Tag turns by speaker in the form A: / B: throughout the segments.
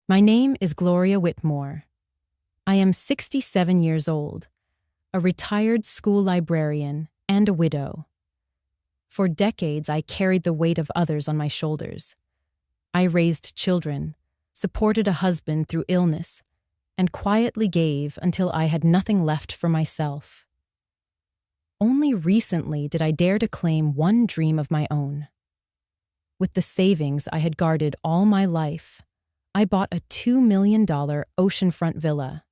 A: My name is Gloria Whitmore. I am 67 years old, a retired school librarian, and a widow. For decades, I carried the weight of others on my shoulders. I raised children, supported a husband through illness, and quietly gave until I had nothing left for myself. Only recently did I dare to claim one dream of my own. With the savings I had guarded all my life, I bought a $2 million oceanfront villa.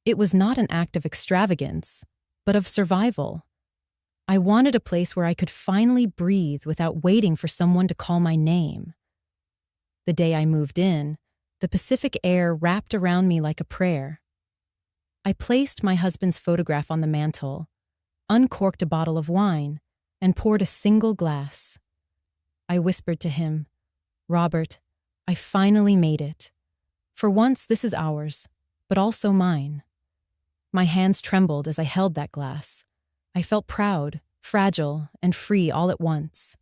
A: It was not an act of extravagance, but of survival. I wanted a place where I could finally breathe without waiting for someone to call my name. The day I moved in, the Pacific air wrapped around me like a prayer. I placed my husband's photograph on the mantel, uncorked a bottle of wine, and poured a single glass. I whispered to him, "Robert, I finally made it. For once, this is ours, but also mine." My hands trembled as I held that glass. I felt proud, fragile, and free all at once.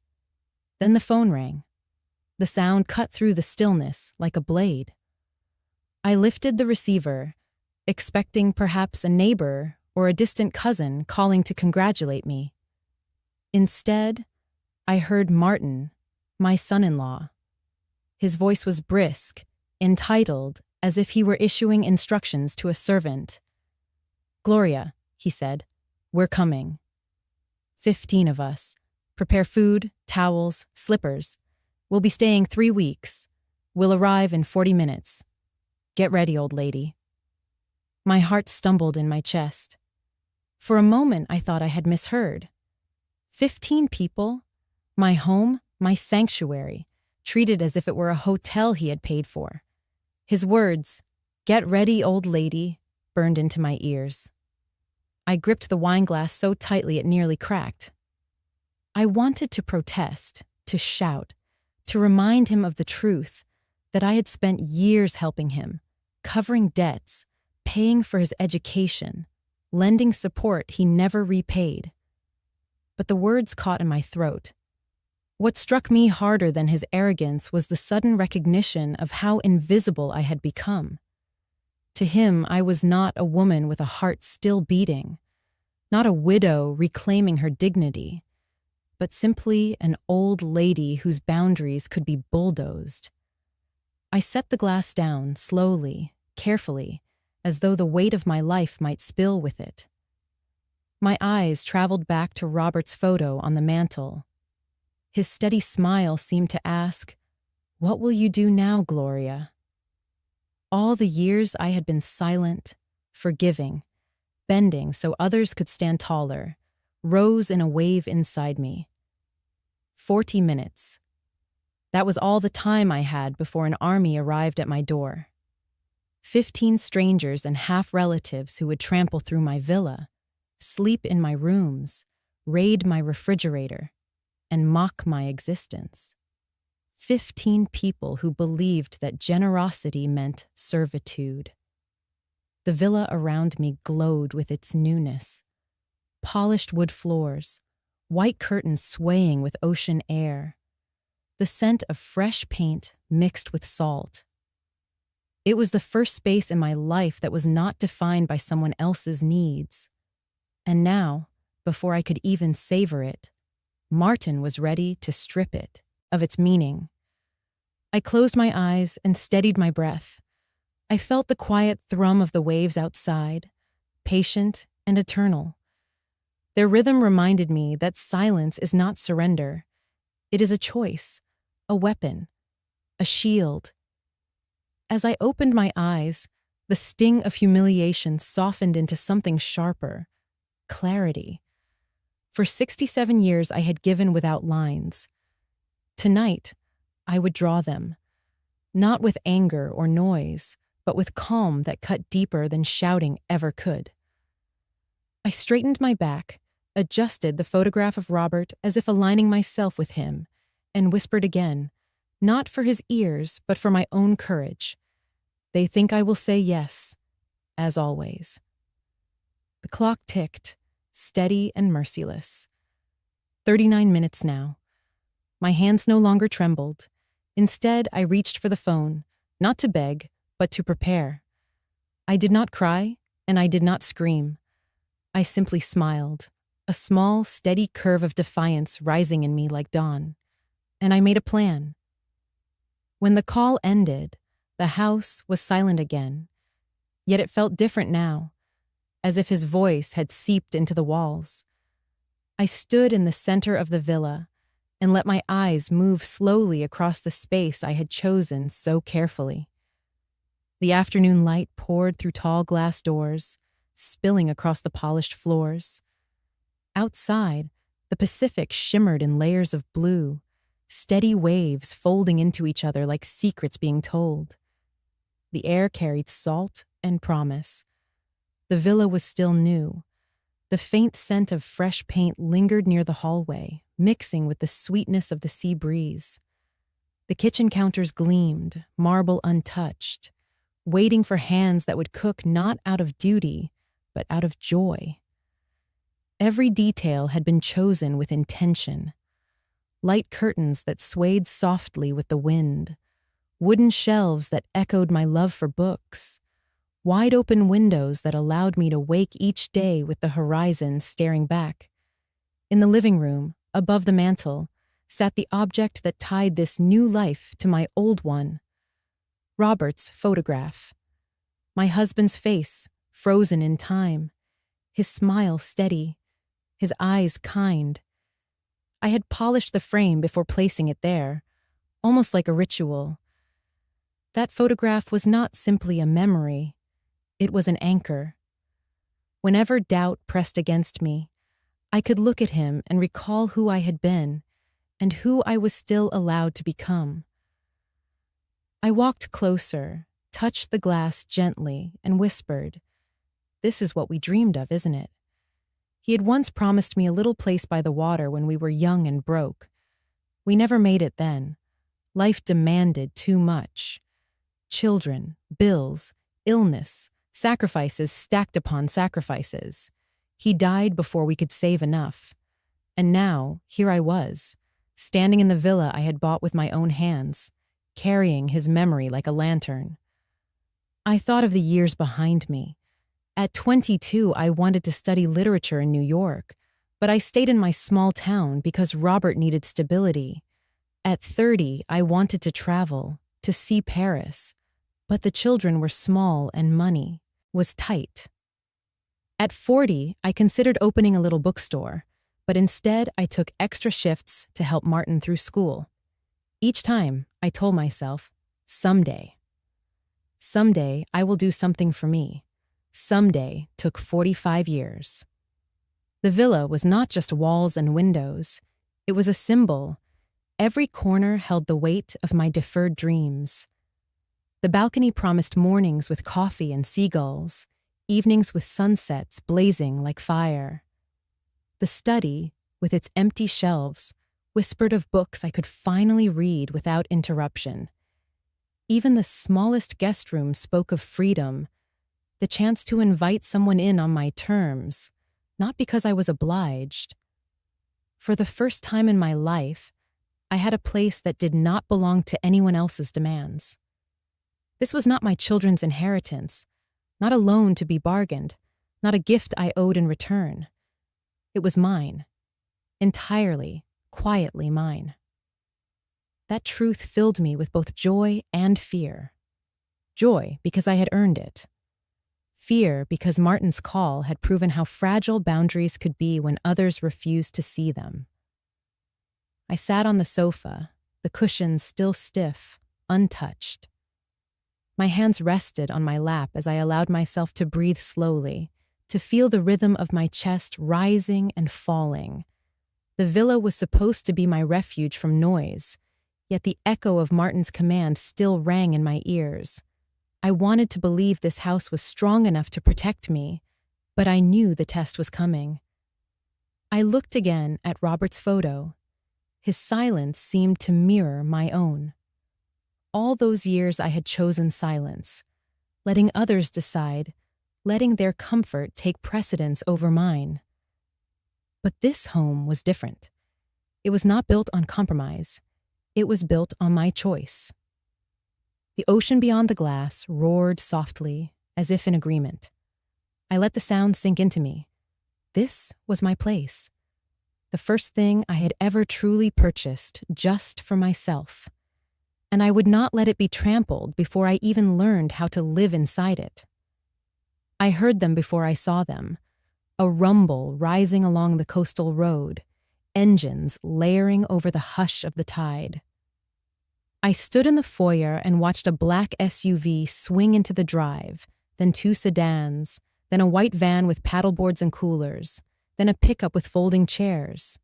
A: Then the phone rang. The sound cut through the stillness like a blade. I lifted the receiver, expecting perhaps a neighbor or a distant cousin calling to congratulate me. Instead, I heard Martin, my son-in-law. His voice was brisk, entitled, as if he were issuing instructions to a servant. "Gloria," he said, "we're coming. 15 of us. Prepare food, towels, slippers. We'll be staying 3 weeks. We'll arrive in 40 minutes. Get ready, old lady." My heart stumbled in my chest. For a moment, I thought I had misheard. 15 people? My home, my sanctuary, treated as if it were a hotel he had paid for. His words, "Get ready, old lady," burned into my ears. I gripped the wine glass so tightly it nearly cracked. I wanted to protest, to shout, to remind him of the truth, that I had spent years helping him, covering debts, paying for his education, lending support he never repaid. But the words caught in my throat. What struck me harder than his arrogance was the sudden recognition of how invisible I had become. To him, I was not a woman with a heart still beating, not a widow reclaiming her dignity, but simply an old lady whose boundaries could be bulldozed. I set the glass down slowly, carefully, as though the weight of my life might spill with it. My eyes traveled back to Robert's photo on the mantel. His steady smile seemed to ask, "What will you do now, Gloria?" All the years I had been silent, forgiving, bending so others could stand taller, rose in a wave inside me. 40 minutes. That was all the time I had before an army arrived at my door. 15 strangers and half-relatives who would trample through my villa, sleep in my rooms, raid my refrigerator, and mock my existence. 15 people who believed that generosity meant servitude. The villa around me glowed with its newness. Polished wood floors, white curtains swaying with ocean air, the scent of fresh paint mixed with salt. It was the first space in my life that was not defined by someone else's needs. And now, before I could even savor it, Martin was ready to strip it of its meaning. I closed my eyes and steadied my breath. I felt the quiet thrum of the waves outside, patient and eternal. Their rhythm reminded me that silence is not surrender. It is a choice, a weapon, a shield. As I opened my eyes, the sting of humiliation softened into something sharper, clarity. For 67 years, I had given without lines. Tonight, I would draw them, not with anger or noise, but with calm that cut deeper than shouting ever could. I straightened my back, adjusted the photograph of Robert as if aligning myself with him, and whispered again, not for his ears, but for my own courage. "They think I will say yes, as always." The clock ticked, steady and merciless. 39 minutes now. My hands no longer trembled. Instead, I reached for the phone, not to beg, but to prepare. I did not cry, and I did not scream. I simply smiled, a small, steady curve of defiance rising in me like dawn. And I made a plan. When the call ended, the house was silent again, yet it felt different now, as if his voice had seeped into the walls. I stood in the center of the villa and let my eyes move slowly across the space I had chosen so carefully. The afternoon light poured through tall glass doors, spilling across the polished floors. Outside, the Pacific shimmered in layers of blue, steady waves folding into each other like secrets being told. The air carried salt and promise. The villa was still new. The faint scent of fresh paint lingered near the hallway, mixing with the sweetness of the sea breeze. The kitchen counters gleamed, marble untouched, waiting for hands that would cook not out of duty, but out of joy. Every detail had been chosen with intention. Light curtains that swayed softly with the wind, wooden shelves that echoed my love for books, wide-open windows that allowed me to wake each day with the horizon staring back. In the living room, above the mantel, sat the object that tied this new life to my old one. Robert's photograph. My husband's face, frozen in time, his smile steady, his eyes kind. I had polished the frame before placing it there, almost like a ritual. That photograph was not simply a memory. It was an anchor. Whenever doubt pressed against me, I could look at him and recall who I had been and who I was still allowed to become. I walked closer, touched the glass gently, and whispered, "This is what we dreamed of, isn't it?" He had once promised me a little place by the water when we were young and broke. We never made it then. Life demanded too much. Children, bills, illness, sacrifices stacked upon sacrifices. He died before we could save enough. And now, here I was, standing in the villa I had bought with my own hands, carrying his memory like a lantern. I thought of the years behind me. At 22, I wanted to study literature in New York, but I stayed in my small town because Robert needed stability. At 30, I wanted to travel, to see Paris, but the children were small and money was tight. At 40, I considered opening a little bookstore, but instead I took extra shifts to help Martin through school. Each time, I told myself, someday. Someday, I will do something for me. Someday took 45 years. The villa was not just walls and windows. It was a symbol. Every corner held the weight of my deferred dreams. The balcony promised mornings with coffee and seagulls, evenings with sunsets blazing like fire. The study, with its empty shelves, whispered of books I could finally read without interruption. Even the smallest guest room spoke of freedom, the chance to invite someone in on my terms, not because I was obliged. For the first time in my life, I had a place that did not belong to anyone else's demands. This was not my children's inheritance, not a loan to be bargained, not a gift I owed in return. It was mine, entirely, quietly mine. That truth filled me with both joy and fear. Joy because I had earned it. Fear because Martin's call had proven how fragile boundaries could be when others refused to see them. I sat on the sofa, the cushions still stiff, untouched. My hands rested on my lap as I allowed myself to breathe slowly, to feel the rhythm of my chest rising and falling. The villa was supposed to be my refuge from noise, yet the echo of Martin's command still rang in my ears. I wanted to believe this house was strong enough to protect me, but I knew the test was coming. I looked again at Robert's photo. His silence seemed to mirror my own. All those years I had chosen silence, letting others decide, letting their comfort take precedence over mine. But this home was different. It was not built on compromise. It was built on my choice. The ocean beyond the glass roared softly, as if in agreement. I let the sound sink into me. This was my place. The first thing I had ever truly purchased just for myself. And I would not let it be trampled before I even learned how to live inside it. I heard them before I saw them, a rumble rising along the coastal road, engines layering over the hush of the tide. I stood in the foyer and watched a black SUV swing into the drive, then two sedans, then a white van with paddleboards and coolers, then a pickup with folding chairs.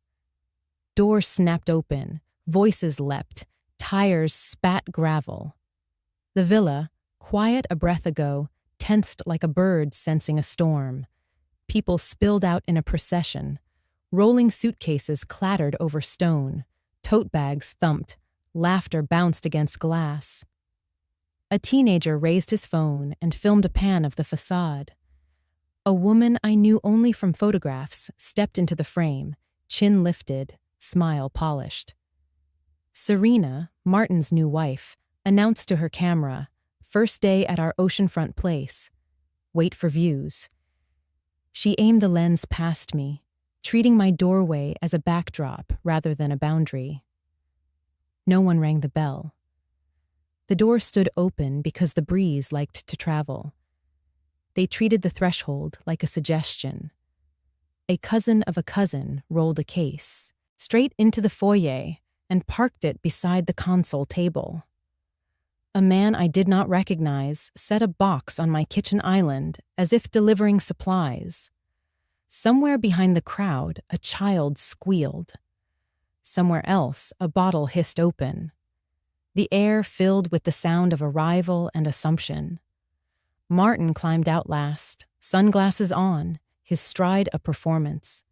A: Doors snapped open, voices leapt, tires spat gravel. The villa, quiet a breath ago, tensed like a bird sensing a storm. People spilled out in a procession. Rolling suitcases clattered over stone. Tote bags thumped. Laughter bounced against glass. A teenager raised his phone and filmed a pan of the facade. A woman I knew only from photographs stepped into the frame, chin lifted, smile polished. Serena, Martin's new wife, announced to her camera, "First day at our oceanfront place. Wait for views." She aimed the lens past me, treating my doorway as a backdrop rather than a boundary. No one rang the bell. The door stood open because the breeze liked to travel. They treated the threshold like a suggestion. A cousin of a cousin rolled a case straight into the foyer and parked it beside the console table. A man I did not recognize set a box on my kitchen island as if delivering supplies. Somewhere behind the crowd, a child squealed. Somewhere else, a bottle hissed open. The air filled with the sound of arrival and assumption. Martin climbed out last, sunglasses on, his stride a performance.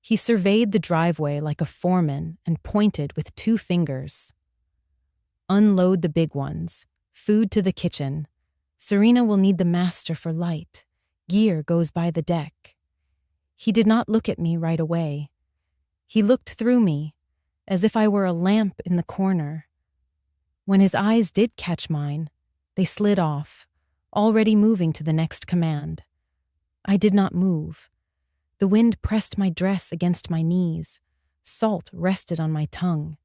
A: He surveyed the driveway like a foreman and pointed with two fingers. "Unload the big ones. Food to the kitchen. Serena will need the master for light. Gear goes by the deck." He did not look at me right away. He looked through me, as if I were a lamp in the corner. When his eyes did catch mine, they slid off, already moving to the next command. I did not move. The wind pressed my dress against my knees. Salt rested on my tongue.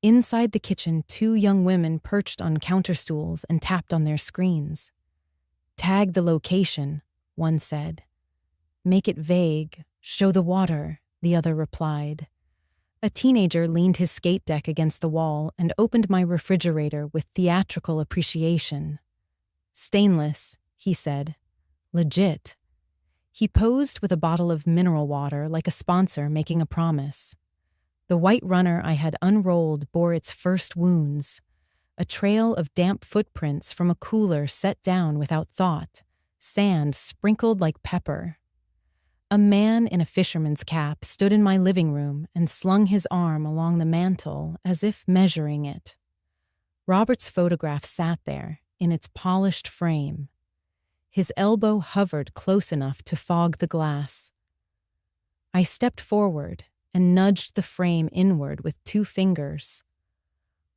A: Inside the kitchen, two young women perched on counter stools and tapped on their screens. "Tag the location," one said. "Make it vague. Show the water," the other replied. A teenager leaned his skate deck against the wall and opened my refrigerator with theatrical appreciation. "Stainless," he said. "Legit." He posed with a bottle of mineral water like a sponsor making a promise. The white runner I had unrolled bore its first wounds, a trail of damp footprints from a cooler set down without thought, sand sprinkled like pepper. A man in a fisherman's cap stood in my living room and slung his arm along the mantel as if measuring it. Robert's photograph sat there, in its polished frame. His elbow hovered close enough to fog the glass. I stepped forward and nudged the frame inward with two fingers.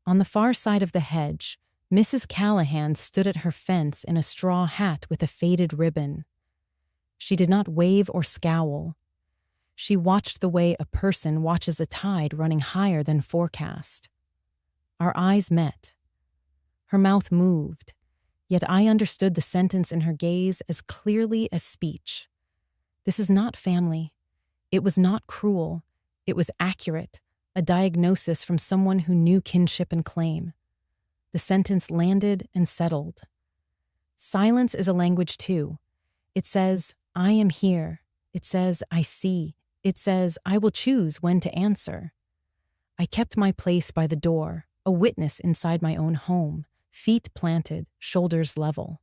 A: On the far side of the hedge, Mrs. Callahan stood at her fence in a straw hat with a faded ribbon. She did not wave or scowl. She watched the way a person watches a tide running higher than forecast. Our eyes met. Her mouth moved, yet I understood the sentence in her gaze as clearly as speech. This is not family. It was not cruel. It was accurate, a diagnosis from someone who knew kinship and claim. The sentence landed and settled. Silence is a language too. It says, "I am here." It says, "I see." It says, "I will choose when to answer." I kept my place by the door, a witness inside my own home, feet planted, shoulders level.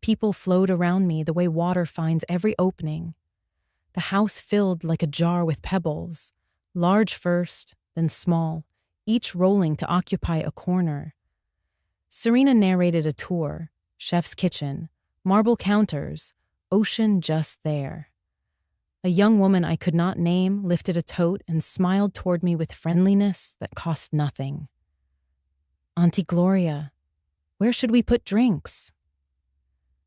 A: People flowed around me the way water finds every opening. The house filled like a jar with pebbles, large first, then small, each rolling to occupy a corner. Serena narrated a tour, chef's kitchen, marble counters, ocean just there. A young woman I could not name lifted a tote and smiled toward me with friendliness that cost nothing. "Auntie Gloria," Where should we put drinks?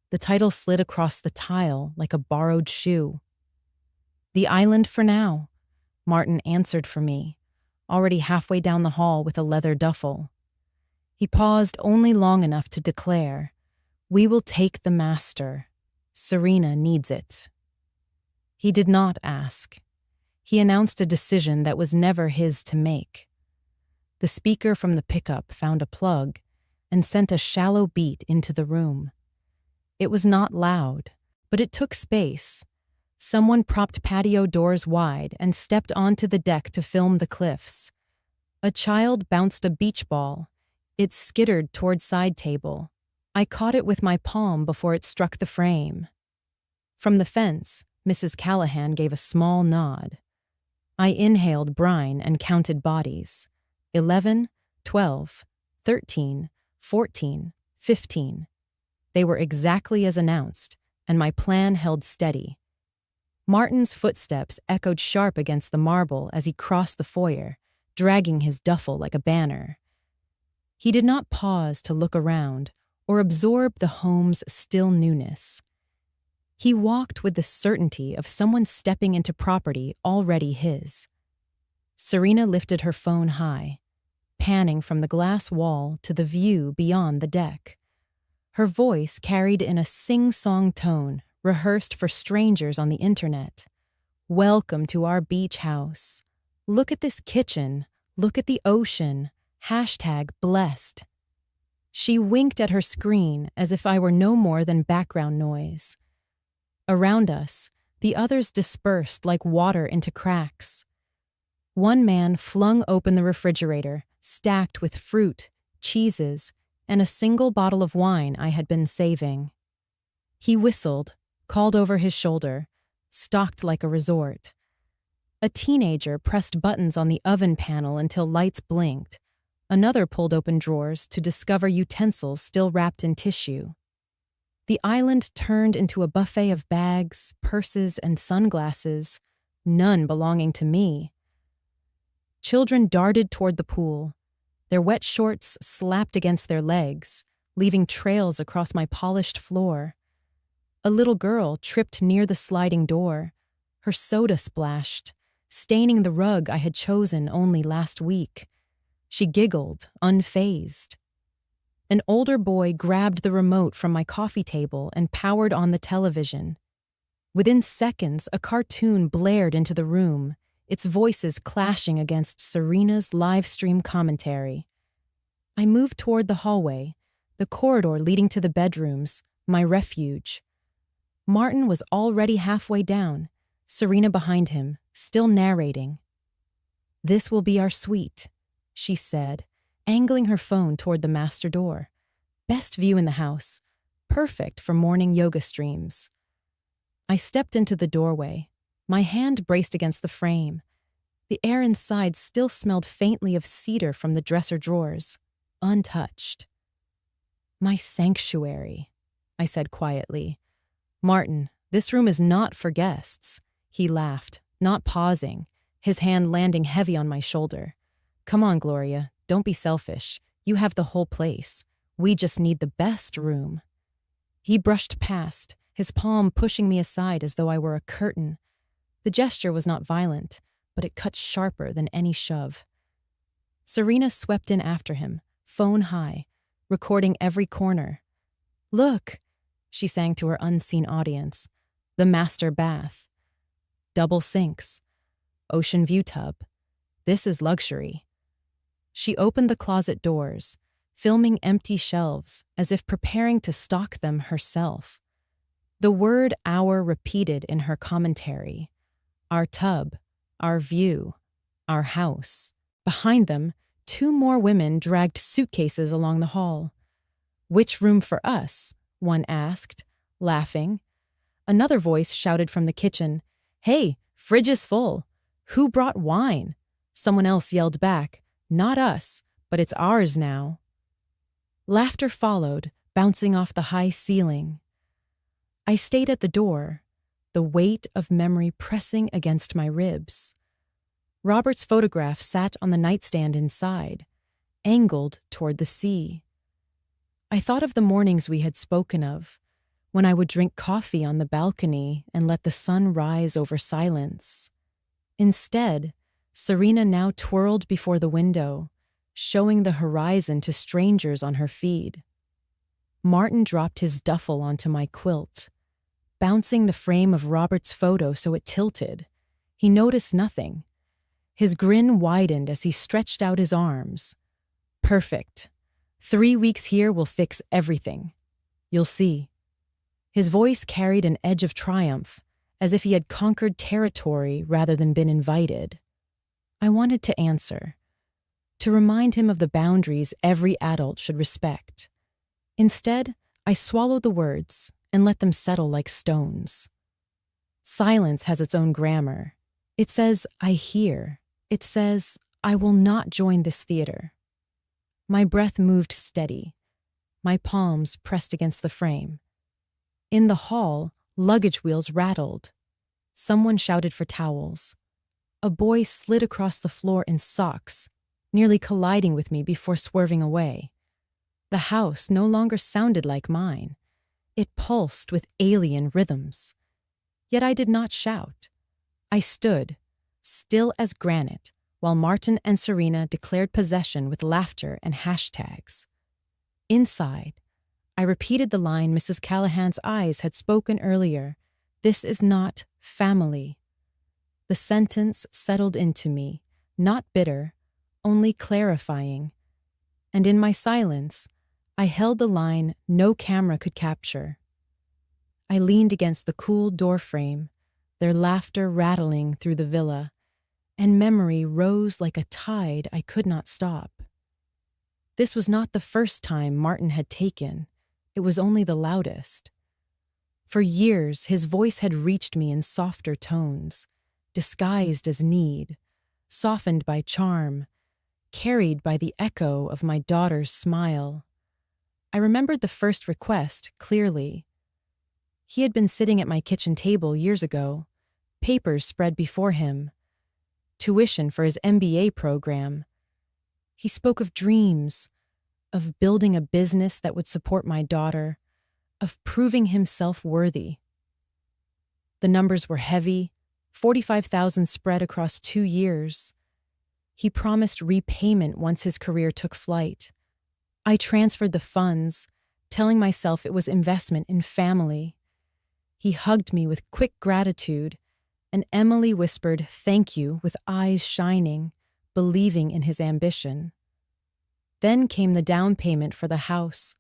A: The title slid across the tile like a borrowed shoe. The island for now, Martin answered for me, already halfway down the hall with a leather duffel. He paused only long enough to declare, "We will take the master. Serena needs it." He did not ask. He announced a decision that was never his to make. The speaker from the pickup found a plug and sent a shallow beat into the room. It was not loud, but it took space. Someone propped patio doors wide and stepped onto the deck to film the cliffs. A child bounced a beach ball. It skittered toward side table. I caught it with my palm before it struck the frame. From the fence, Mrs. Callahan gave a small nod. I inhaled brine and counted bodies. 11, 12, 13, 14, 15. They were exactly as announced, and my plan held steady. Martin's footsteps echoed sharp against the marble as he crossed the foyer, dragging his duffel like a banner. He did not pause to look around or absorb the home's still newness. He walked with the certainty of someone stepping into property already his. Serena lifted her phone high, panning from the glass wall to the view beyond the deck. Her voice carried in a sing-song tone rehearsed for strangers on the internet. "Welcome to our beach house. Look at this kitchen. Look at the ocean. #blessed." She winked at her screen as if I were no more than background noise. Around us, the others dispersed like water into cracks. One man flung open the refrigerator, stacked with fruit, cheeses, and a single bottle of wine I had been saving. He whistled, called over his shoulder, stalked like a resort. A teenager pressed buttons on the oven panel until lights blinked. Another pulled open drawers to discover utensils still wrapped in tissue. The island turned into a buffet of bags, purses, and sunglasses, none belonging to me. Children darted toward the pool. Their wet shorts slapped against their legs, leaving trails across my polished floor. A little girl tripped near the sliding door. Her soda splashed, staining the rug I had chosen only last week. She giggled, unfazed. An older boy grabbed the remote from my coffee table and powered on the television. Within seconds, a cartoon blared into the room, its voices clashing against Serena's live stream commentary. I moved toward the hallway, the corridor leading to the bedrooms, my refuge. Martin was already halfway down, Serena behind him, still narrating. "This will be our suite," she said, angling her phone toward the master door. "Best view in the house. Perfect for morning yoga streams." I stepped into the doorway. My hand braced against the frame. The air inside still smelled faintly of cedar from the dresser drawers, untouched. "My sanctuary," I said quietly. "Martin, this room is not for guests." He laughed, not pausing, his hand landing heavy on my shoulder. "Come on, Gloria, don't be selfish. You have the whole place. We just need the best room." He brushed past, his palm pushing me aside as though I were a curtain. The gesture was not violent, but it cut sharper than any shove. Serena swept in after him, phone high, recording every corner. "Look," she sang to her unseen audience, "the master bath. Double sinks. Ocean view tub. This is luxury." She opened the closet doors, filming empty shelves as if preparing to stock them herself. The word "our" repeated in her commentary. Our tub, our view, our house. Behind them, 2 more women dragged suitcases along the hall. "Which room for us?" one asked, laughing. Another voice shouted from the kitchen, "Hey, fridge is full. Who brought wine?" Someone else yelled back, "Not us, but it's ours now." Laughter followed, bouncing off the high ceiling. I stayed at the door, the weight of memory pressing against my ribs. Robert's photograph sat on the nightstand inside, angled toward the sea. I thought of the mornings we had spoken of, when I would drink coffee on the balcony and let the sun rise over silence. Instead, Serena now twirled before the window, showing the horizon to strangers on her feed. Martin dropped his duffel onto my quilt, bouncing the frame of Robert's photo so it tilted. He noticed nothing. His grin widened as he stretched out his arms. Perfect. 3 weeks here will fix everything. You'll see. His voice carried an edge of triumph, as if he had conquered territory rather than been invited. I wanted to answer, to remind him of the boundaries every adult should respect. Instead, I swallowed the words and let them settle like stones. Silence has its own grammar. It says, I hear. It says, I will not join this theater. My breath moved steady, my palms pressed against the frame. In the hall, luggage wheels rattled. Someone shouted for towels. A boy slid across the floor in socks, nearly colliding with me before swerving away. The house no longer sounded like mine. It pulsed with alien rhythms. Yet I did not shout. I stood, still as granite, while Martin and Serena declared possession with laughter and hashtags. Inside, I repeated the line Mrs. Callahan's eyes had spoken earlier. This is not family. The sentence settled into me, not bitter, only clarifying. And in my silence, I held the line no camera could capture. I leaned against the cool doorframe, their laughter rattling through the villa, and memory rose like a tide I could not stop. This was not the first time Martin had taken. It was only the loudest. For years, his voice had reached me in softer tones, disguised as need, softened by charm, carried by the echo of my daughter's smile. I remembered the first request clearly. He had been sitting at my kitchen table years ago, papers spread before him, tuition for his MBA program. He spoke of dreams, of building a business that would support my daughter, of proving himself worthy. The numbers were heavy, 45,000 spread across 2 years. He promised repayment once his career took flight. I transferred the funds, telling myself it was investment in family. He hugged me with quick gratitude, and Emily whispered thank you with eyes shining, believing in his ambition. Then came the down payment for the house.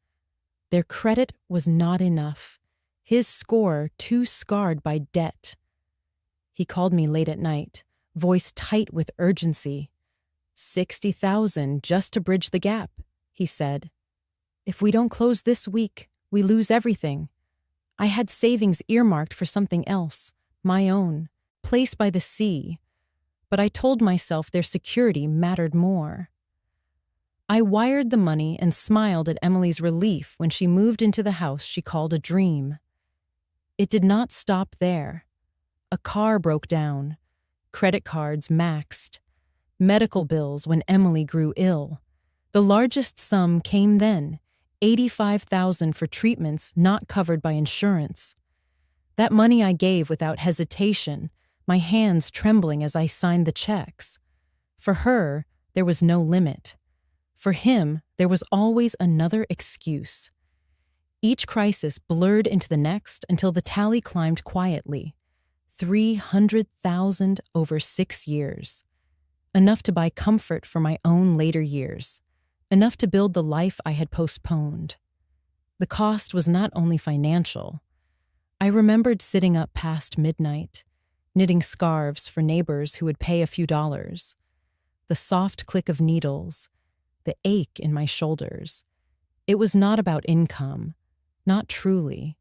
A: Their credit was not enough, his score too scarred by debt. He called me late at night, voice tight with urgency. 60,000 just to bridge the gap, he said. If we don't close this week, we lose everything. I had savings earmarked for something else, my own, place by the sea, but I told myself their security mattered more. I wired the money and smiled at Emily's relief when she moved into the house she called a dream. It did not stop there. A car broke down, credit cards maxed, medical bills when Emily grew ill. The largest sum came then, $85,000 for treatments not covered by insurance. That money I gave without hesitation, my hands trembling as I signed the checks. For her, there was no limit. For him, there was always another excuse. Each crisis blurred into the next until the tally climbed quietly. 300,000 over 6 years. Enough to buy comfort for my own later years. Enough to build the life I had postponed. The cost was not only financial. I remembered sitting up past midnight, knitting scarves for neighbors who would pay a few dollars. The soft click of needles, the ache in my shoulders. It was not about income, not truly,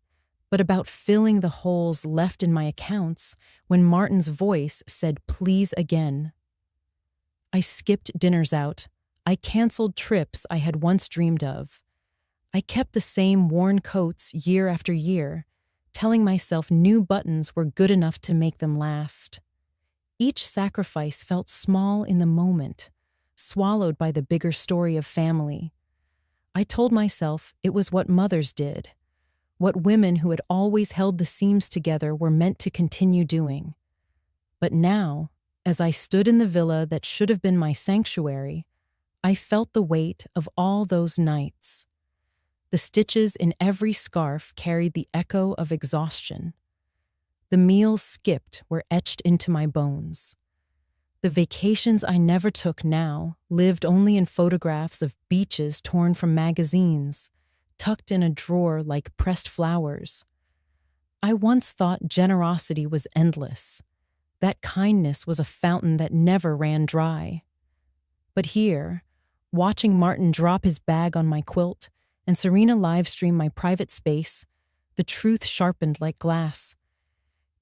A: but about filling the holes left in my accounts when Martin's voice said please again. I skipped dinners out. I canceled trips I had once dreamed of. I kept the same worn coats year after year, telling myself new buttons were good enough to make them last. Each sacrifice felt small in the moment, swallowed by the bigger story of family. I told myself it was what mothers did, what women who had always held the seams together were meant to continue doing. But now, as I stood in the villa that should have been my sanctuary, I felt the weight of all those nights. The stitches in every scarf carried the echo of exhaustion. The meals skipped were etched into my bones. The vacations I never took now lived only in photographs of beaches torn from magazines, tucked in a drawer like pressed flowers. I once thought generosity was endless, that kindness was a fountain that never ran dry. But here, watching Martin drop his bag on my quilt and Serena livestream my private space, the truth sharpened like glass.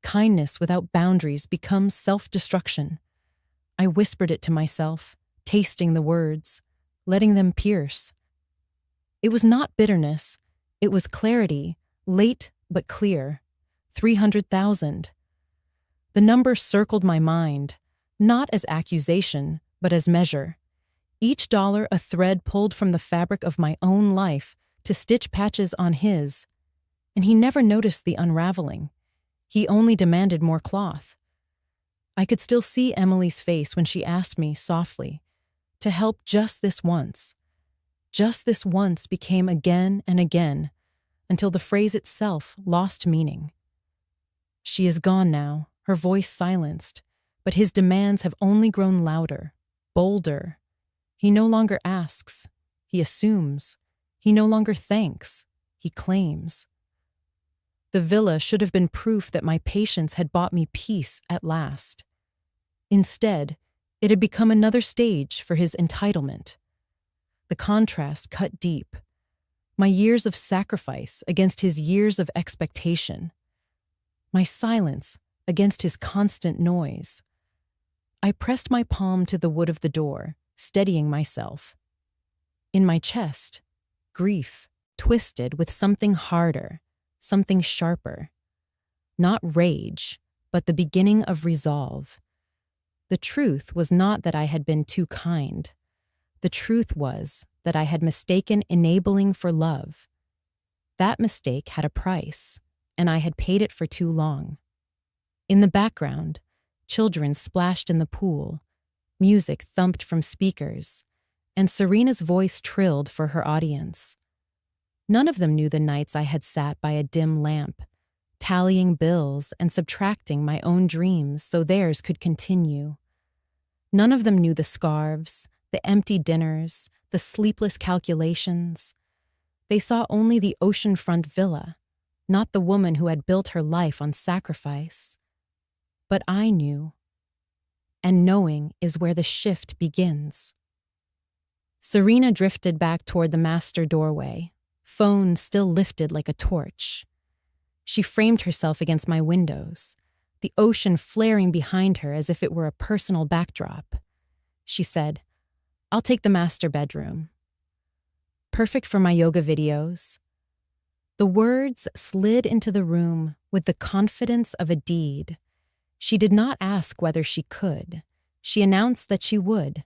A: Kindness without boundaries becomes self-destruction. I whispered it to myself, tasting the words, letting them pierce. It was not bitterness, it was clarity, late but clear. 300,000. The number circled my mind, not as accusation, but as measure. Each dollar a thread pulled from the fabric of my own life to stitch patches on his. And he never noticed the unraveling. He only demanded more cloth. I could still see Emily's face when she asked me softly to help just this once. Just this once became again and again, until the phrase itself lost meaning. She is gone now, her voice silenced, but his demands have only grown louder, bolder. He no longer asks, he assumes. He no longer thanks, he claims. The villa should have been proof that my patience had bought me peace at last. Instead, it had become another stage for his entitlement. The contrast cut deep. My years of sacrifice against his years of expectation. My silence against his constant noise. I pressed my palm to the wood of the door, steadying myself. In my chest, grief twisted with something harder, something sharper. Not rage, but the beginning of resolve. The truth was not that I had been too kind. The truth was that I had mistaken enabling for love. That mistake had a price, and I had paid it for too long. In the background, children splashed in the pool, music thumped from speakers, and Serena's voice trilled for her audience. None of them knew the nights I had sat by a dim lamp, tallying bills and subtracting my own dreams so theirs could continue. None of them knew the scarves, the empty dinners, the sleepless calculations. They saw only the oceanfront villa, not the woman who had built her life on sacrifice. But I knew. And knowing is where the shift begins. Serena drifted back toward the master doorway, phone still lifted like a torch. She framed herself against my windows, the ocean flaring behind her as if it were a personal backdrop. She said, "I'll take the master bedroom." Perfect for my yoga videos. The words slid into the room with the confidence of a deed. She did not ask whether she could. She announced that she would.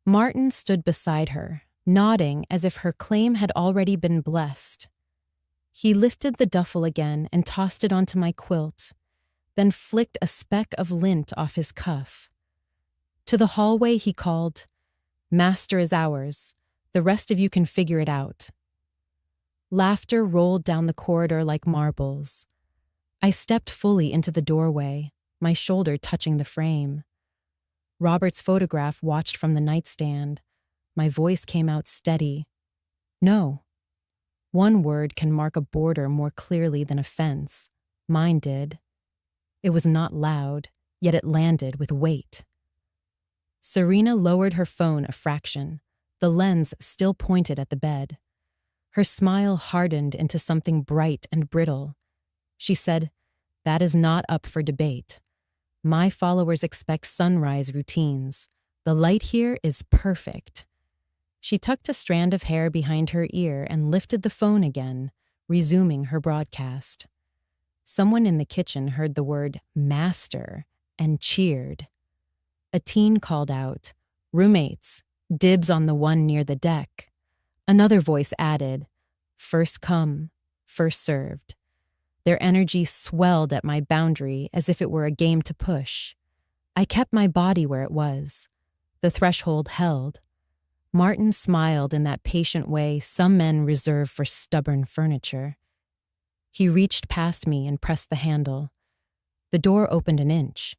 A: Martin stood beside her, nodding as if her claim had already been blessed. He lifted the duffel again and tossed it onto my quilt, then flicked a speck of lint off his cuff. To the hallway he called, "Master is ours. The rest of you can figure it out." Laughter rolled down the corridor like marbles. I stepped fully into the doorway, my shoulder touching the frame. Robert's photograph watched from the nightstand. My voice came out steady. "No." One word can mark a border more clearly than a fence. Mine did. It was not loud, yet it landed with weight. Serena lowered her phone a fraction, the lens still pointed at the bed. Her smile hardened into something bright and brittle. She said, "That is not up for debate. My followers expect sunrise routines. The light here is perfect." She tucked a strand of hair behind her ear and lifted the phone again, resuming her broadcast. Someone in the kitchen heard the word "master" and cheered. A teen called out, "Roommates, dibs on the one near the deck." Another voice added, "First come, first served." Their energy swelled at my boundary as if it were a game to push. I kept my body where it was. The threshold held. Martin smiled in that patient way some men reserve for stubborn furniture. He reached past me and pressed the handle. The door opened an inch.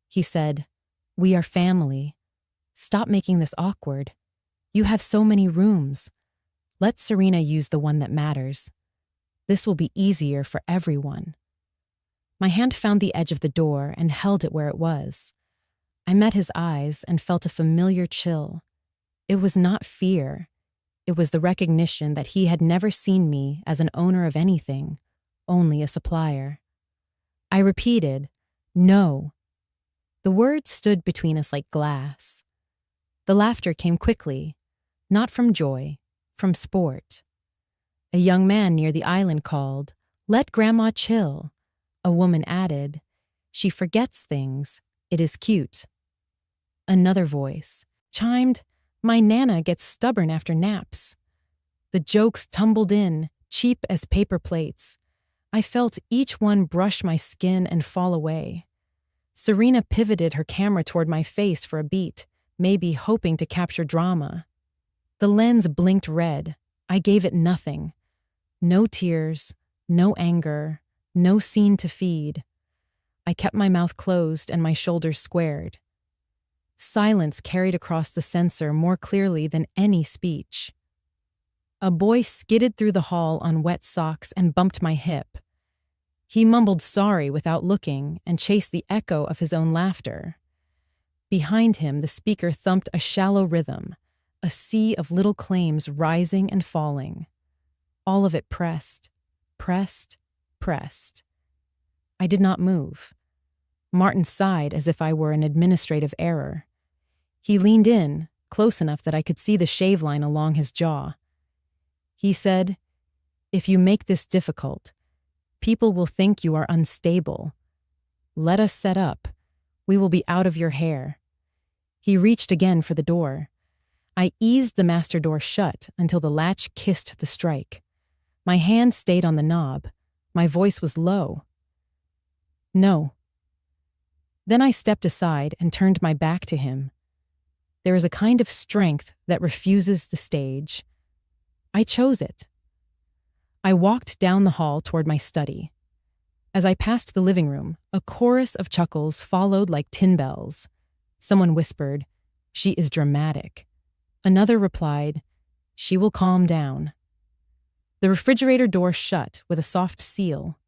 A: He said, "We are family. Stop making this awkward. You have so many rooms. Let Serena use the one that matters. This will be easier for everyone." My hand found the edge of the door and held it where it was. I met his eyes and felt a familiar chill. It was not fear. It was the recognition that he had never seen me as an owner of anything, only a supplier. I repeated, "No." The words stood between us like glass. The laughter came quickly, not from joy, from sport. A young man near the island called, "Let Grandma chill." A woman added, "She forgets things. It is cute." Another voice chimed, "My Nana gets stubborn after naps." The jokes tumbled in, cheap as paper plates. I felt each one brush my skin and fall away. Serena pivoted her camera toward my face for a beat, maybe hoping to capture drama. The lens blinked red. I gave it nothing. No tears, no anger, no scene to feed. I kept my mouth closed and my shoulders squared. Silence carried across the sensor more clearly than any speech. A boy skidded through the hall on wet socks and bumped my hip. He mumbled sorry without looking and chased the echo of his own laughter. Behind him, the speaker thumped a shallow rhythm, a sea of little claims rising and falling. All of it pressed, pressed, pressed. I did not move. Martin sighed as if I were an administrative error. He leaned in, close enough that I could see the shave line along his jaw. He said, "If you make this difficult, people will think you are unstable. Let us set up. We will be out of your hair." He reached again for the door. I eased the master door shut until the latch kissed the strike. My hand stayed on the knob. My voice was low. "No." Then I stepped aside and turned my back to him. There is a kind of strength that refuses the stage. I chose it. I walked down the hall toward my study. As I passed the living room, a chorus of chuckles followed like tin bells. Someone whispered, "She is dramatic." Another replied, "She will calm down." The refrigerator door shut with a soft seal.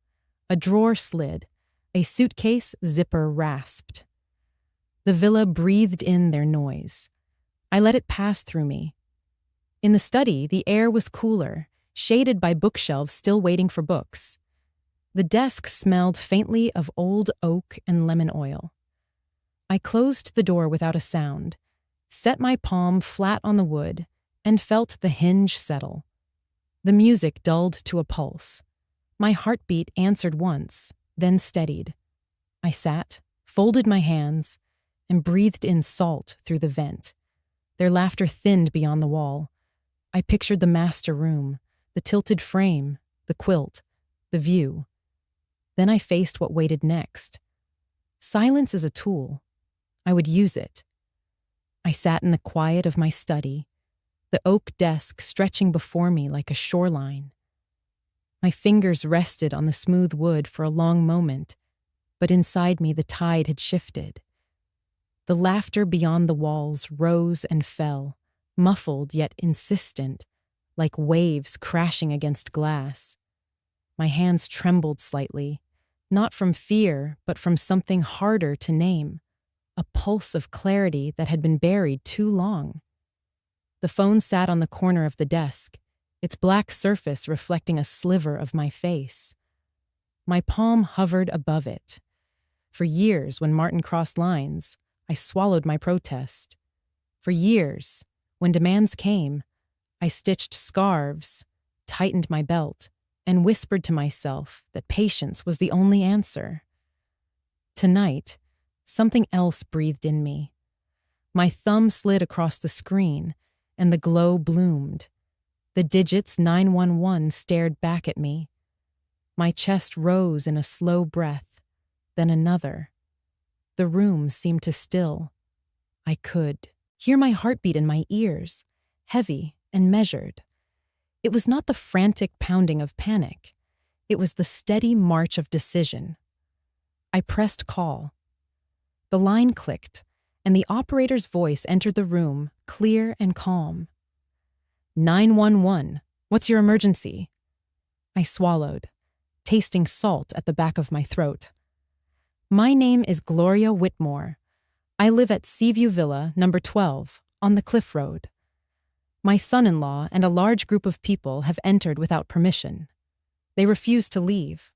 A: A drawer slid. A suitcase zipper rasped. The villa breathed in their noise. I let it pass through me. In the study, the air was cooler, shaded by bookshelves still waiting for books. The desk smelled faintly of old oak and lemon oil. I closed the door without a sound, set my palm flat on the wood, and felt the hinge settle. The music dulled to a pulse. My heartbeat answered once, then steadied. I sat, folded my hands, and breathed in salt through the vent. Their laughter thinned beyond the wall. I pictured the master room, the tilted frame, the quilt, the view. Then I faced what waited next. Silence is a tool. I would use it. I sat in the quiet of my study, the oak desk stretching before me like a shoreline. My fingers rested on the smooth wood for a long moment, but inside me the tide had shifted. The laughter beyond the walls rose and fell, muffled yet insistent, like waves crashing against glass. My hands trembled slightly, not from fear, but from something harder to name, a pulse of clarity that had been buried too long. The phone sat on the corner of the desk, its black surface reflecting a sliver of my face. My palm hovered above it. For years, when Martin crossed lines, I swallowed my protest. For years, when demands came, I stitched scarves, tightened my belt, and whispered to myself that patience was the only answer. Tonight, something else breathed in me. My thumb slid across the screen, and the glow bloomed. The digits 911 stared back at me. My chest rose in a slow breath, then another. The room seemed to still. I could hear my heartbeat in my ears, heavy and measured. It was not the frantic pounding of panic. It was the steady march of decision. I pressed call. The line clicked, and the operator's voice entered the room, clear and calm. 911, what's your emergency? I swallowed, tasting salt at the back of my throat. My name is Gloria Whitmore. I live at Seaview Villa, number 12, on the Cliff Road. My son-in-law and a large group of people have entered without permission. They refuse to leave.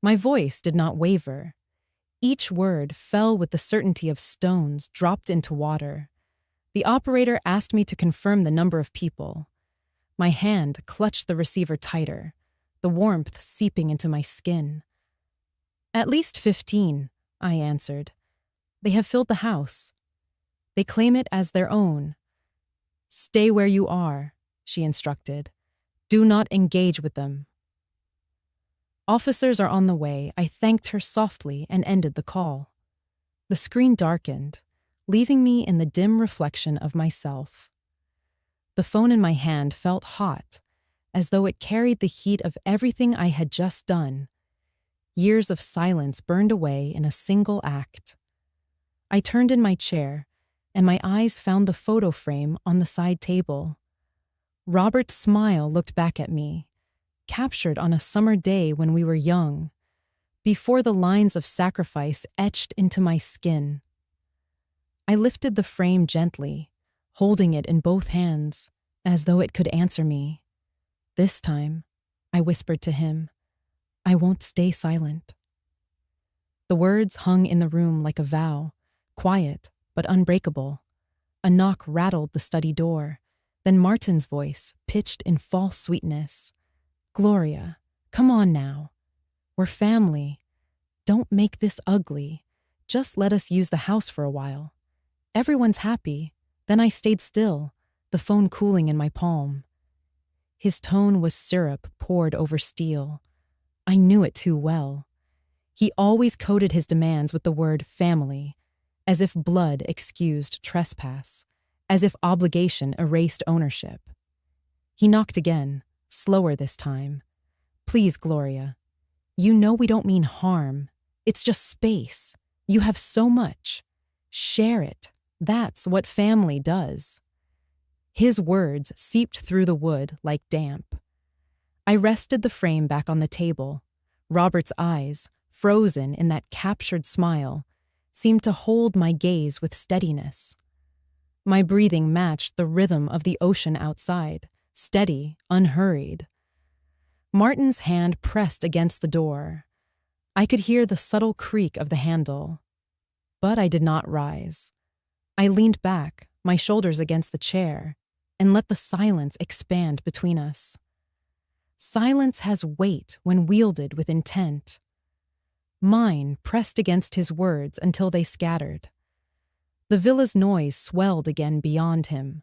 A: My voice did not waver. Each word fell with the certainty of stones dropped into water. The operator asked me to confirm the number of people. My hand clutched the receiver tighter, the warmth seeping into my skin. At least 15, I answered. They have filled the house. They claim it as their own. Stay where you are, she instructed. Do not engage with them. Officers are on the way. I thanked her softly and ended the call. The screen darkened, leaving me in the dim reflection of myself. The phone in my hand felt hot, as though it carried the heat of everything I had just done. Years of silence burned away in a single act. I turned in my chair, and my eyes found the photo frame on the side table. Robert's smile looked back at me, captured on a summer day when we were young, before the lines of sacrifice etched into my skin. I lifted the frame gently, holding it in both hands, as though it could answer me. This time, I whispered to him, I won't stay silent. The words hung in the room like a vow, quiet but unbreakable. A knock rattled the study door, then Martin's voice, pitched in false sweetness. Gloria, come on now. We're family. Don't make this ugly. Just let us use the house for a while. Everyone's happy. Then I stayed still, the phone cooling in my palm. His tone was syrup poured over steel. I knew it too well. He always coded his demands with the word family, as if blood excused trespass, as if obligation erased ownership. He knocked again, slower this time. Please, Gloria. You know we don't mean harm. It's just space. You have so much. Share it. That's what family does. His words seeped through the wood like damp. I rested the frame back on the table. Robert's eyes, frozen in that captured smile, seemed to hold my gaze with steadiness. My breathing matched the rhythm of the ocean outside, steady, unhurried. Martin's hand pressed against the door. I could hear the subtle creak of the handle. But I did not rise. I leaned back, my shoulders against the chair, and let the silence expand between us. Silence has weight when wielded with intent. Mine pressed against his words until they scattered. The villa's noise swelled again beyond him.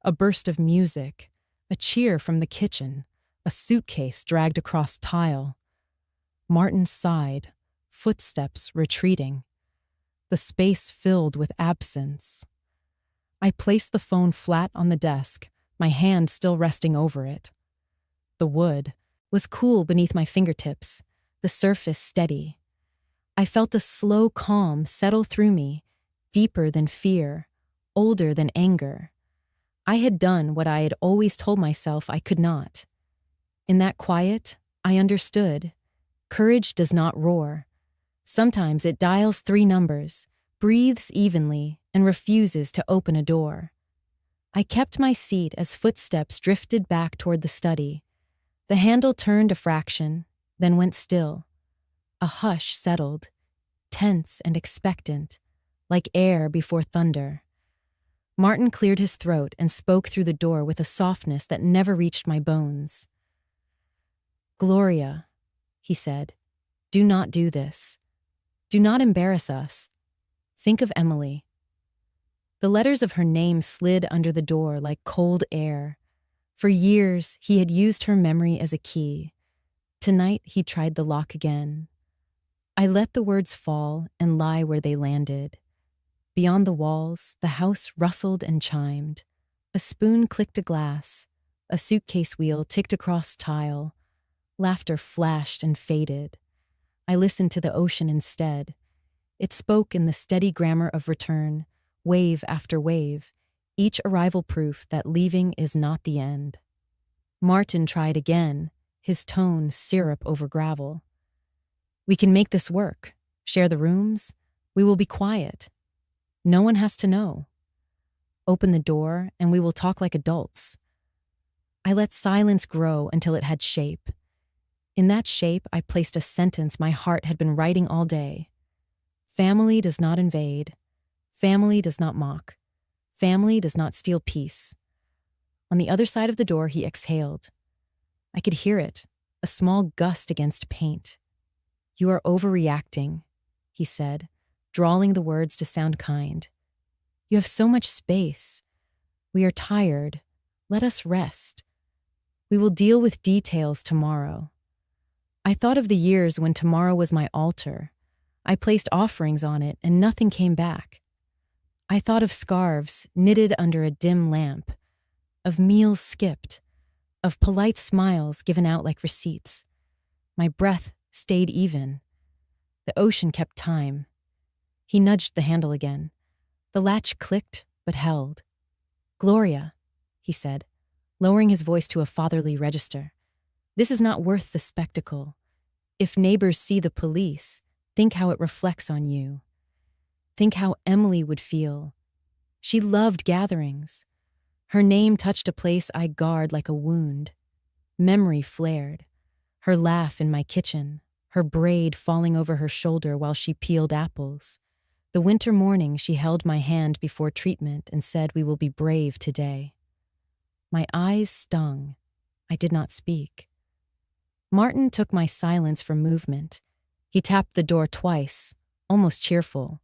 A: A burst of music, a cheer from the kitchen, a suitcase dragged across tile. Martin sighed, footsteps retreating. The space filled with absence. I placed the phone flat on the desk, my hand still resting over it. The wood was cool beneath my fingertips, the surface steady. I felt a slow calm settle through me, deeper than fear, older than anger. I had done what I had always told myself I could not. In that quiet, I understood. Courage does not roar. Sometimes it dials 3 numbers, breathes evenly, and refuses to open a door. I kept my seat as footsteps drifted back toward the study. The handle turned a fraction, then went still. A hush settled, tense and expectant, like air before thunder. Martin cleared his throat and spoke through the door with a softness that never reached my bones. Gloria, he said, do not do this. Do not embarrass us. Think of Emily. The letters of her name slid under the door like cold air. For years, he had used her memory as a key. Tonight, he tried the lock again. I let the words fall and lie where they landed. Beyond the walls, the house rustled and chimed. A spoon clicked a glass. A suitcase wheel ticked across tile. Laughter flashed and faded. I listened to the ocean instead. It spoke in the steady grammar of return, wave after wave, each arrival proof that leaving is not the end. Martin tried again, his tone syrup over gravel. We can make this work. Share the rooms. We will be quiet. No one has to know. Open the door and we will talk like adults. I let silence grow until it had shape. In that shape, I placed a sentence my heart had been writing all day. Family does not invade. Family does not mock. Family does not steal peace. On the other side of the door, he exhaled. I could hear it, a small gust against paint. You are overreacting, he said, drawling the words to sound kind. You have so much space. We are tired. Let us rest. We will deal with details tomorrow. I thought of the years when tomorrow was my altar. I placed offerings on it and nothing came back. I thought of scarves knitted under a dim lamp, of meals skipped, of polite smiles given out like receipts. My breath stayed even. The ocean kept time. He nudged the handle again. The latch clicked but held. Gloria, he said, lowering his voice to a fatherly register. This is not worth the spectacle. If neighbors see the police, think how it reflects on you. Think how Emily would feel. She loved gatherings. Her name touched a place I guard like a wound. Memory flared. Her laugh in my kitchen, her braid falling over her shoulder while she peeled apples. The winter morning she held my hand before treatment and said, "We will be brave today." My eyes stung. I did not speak. Martin took my silence for movement. He tapped the door twice, almost cheerful.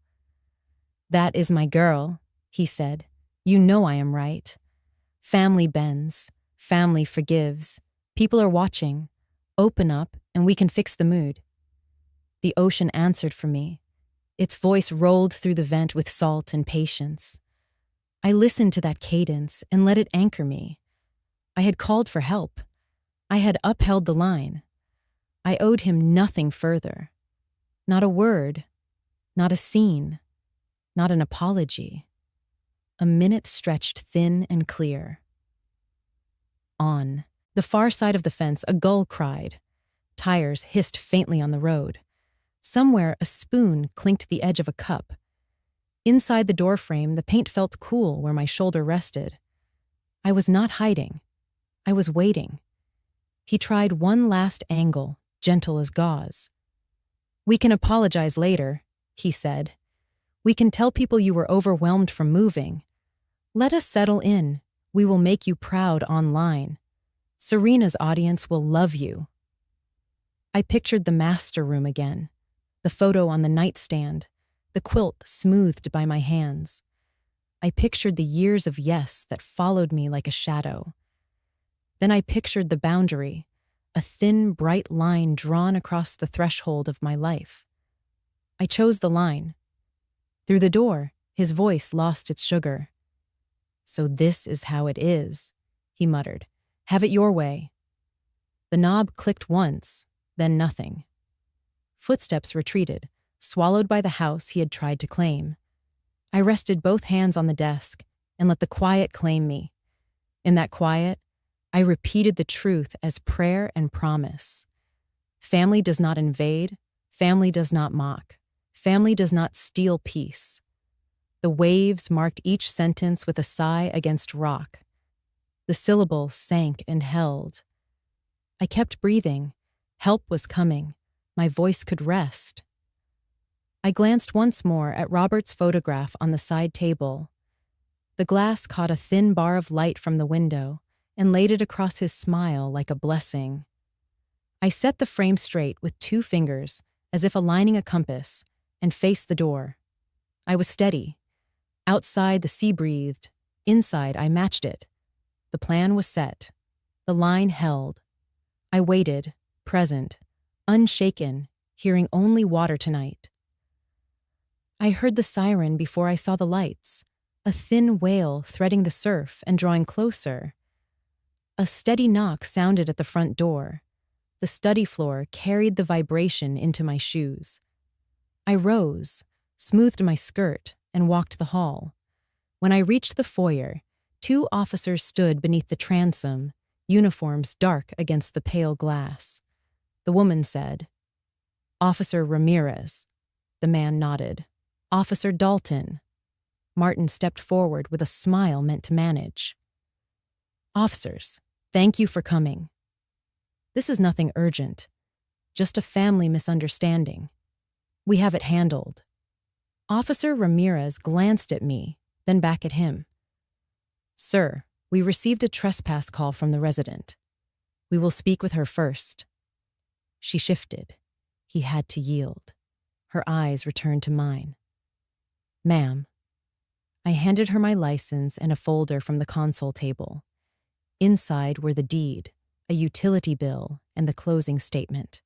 A: "That is my girl," he said. "You know I am right. Family bends. Family forgives. People are watching. Open up and we can fix the mood." The ocean answered for me. Its voice rolled through the vent with salt and patience. I listened to that cadence and let it anchor me. I had called for help. I had upheld the line. I owed him nothing further. Not a word. Not a scene. Not an apology. A minute stretched thin and clear. On the far side of the fence, a gull cried. Tires hissed faintly on the road. Somewhere, a spoon clinked the edge of a cup. Inside the doorframe, the paint felt cool where my shoulder rested. I was not hiding. I was waiting. He tried one last angle, gentle as gauze. "We can apologize later," he said. "We can tell people you were overwhelmed from moving. Let us settle in. We will make you proud online. Serena's audience will love you." I pictured the master room again, the photo on the nightstand, the quilt smoothed by my hands. I pictured the years of yes that followed me like a shadow. Then I pictured the boundary, a thin, bright line drawn across the threshold of my life. I chose the line. Through the door, his voice lost its sugar. "So this is how it is," he muttered. "Have it your way." The knob clicked once, then nothing. Footsteps retreated, swallowed by the house he had tried to claim. I rested both hands on the desk and let the quiet claim me. In that quiet, I repeated the truth as prayer and promise. Family does not invade. Family does not mock. Family does not steal peace. The waves marked each sentence with a sigh against rock. The syllables sank and held. I kept breathing. Help was coming. My voice could rest. I glanced once more at Robert's photograph on the side table. The glass caught a thin bar of light from the window and laid it across his smile like a blessing. I set the frame straight with 2 fingers, as if aligning a compass, and faced the door. I was steady. Outside, the sea breathed. Inside, I matched it. The plan was set. The line held. I waited, present, unshaken, hearing only water tonight. I heard the siren before I saw the lights, a thin wail threading the surf and drawing closer. A steady knock sounded at the front door. The study floor carried the vibration into my shoes. I rose, smoothed my skirt, and walked the hall. When I reached the foyer, 2 officers stood beneath the transom, uniforms dark against the pale glass. The woman said, "Officer Ramirez." The man nodded. "Officer Dalton." Martin stepped forward with a smile meant to manage. "Officers, thank you for coming. This is nothing urgent, just a family misunderstanding. We have it handled." Officer Ramirez glanced at me, then back at him. "Sir, we received a trespass call from the resident. We will speak with her first." She shifted. He had to yield. Her eyes returned to mine. "Ma'am." I handed her my license and a folder from the console table. Inside were the deed, a utility bill, and the closing statement.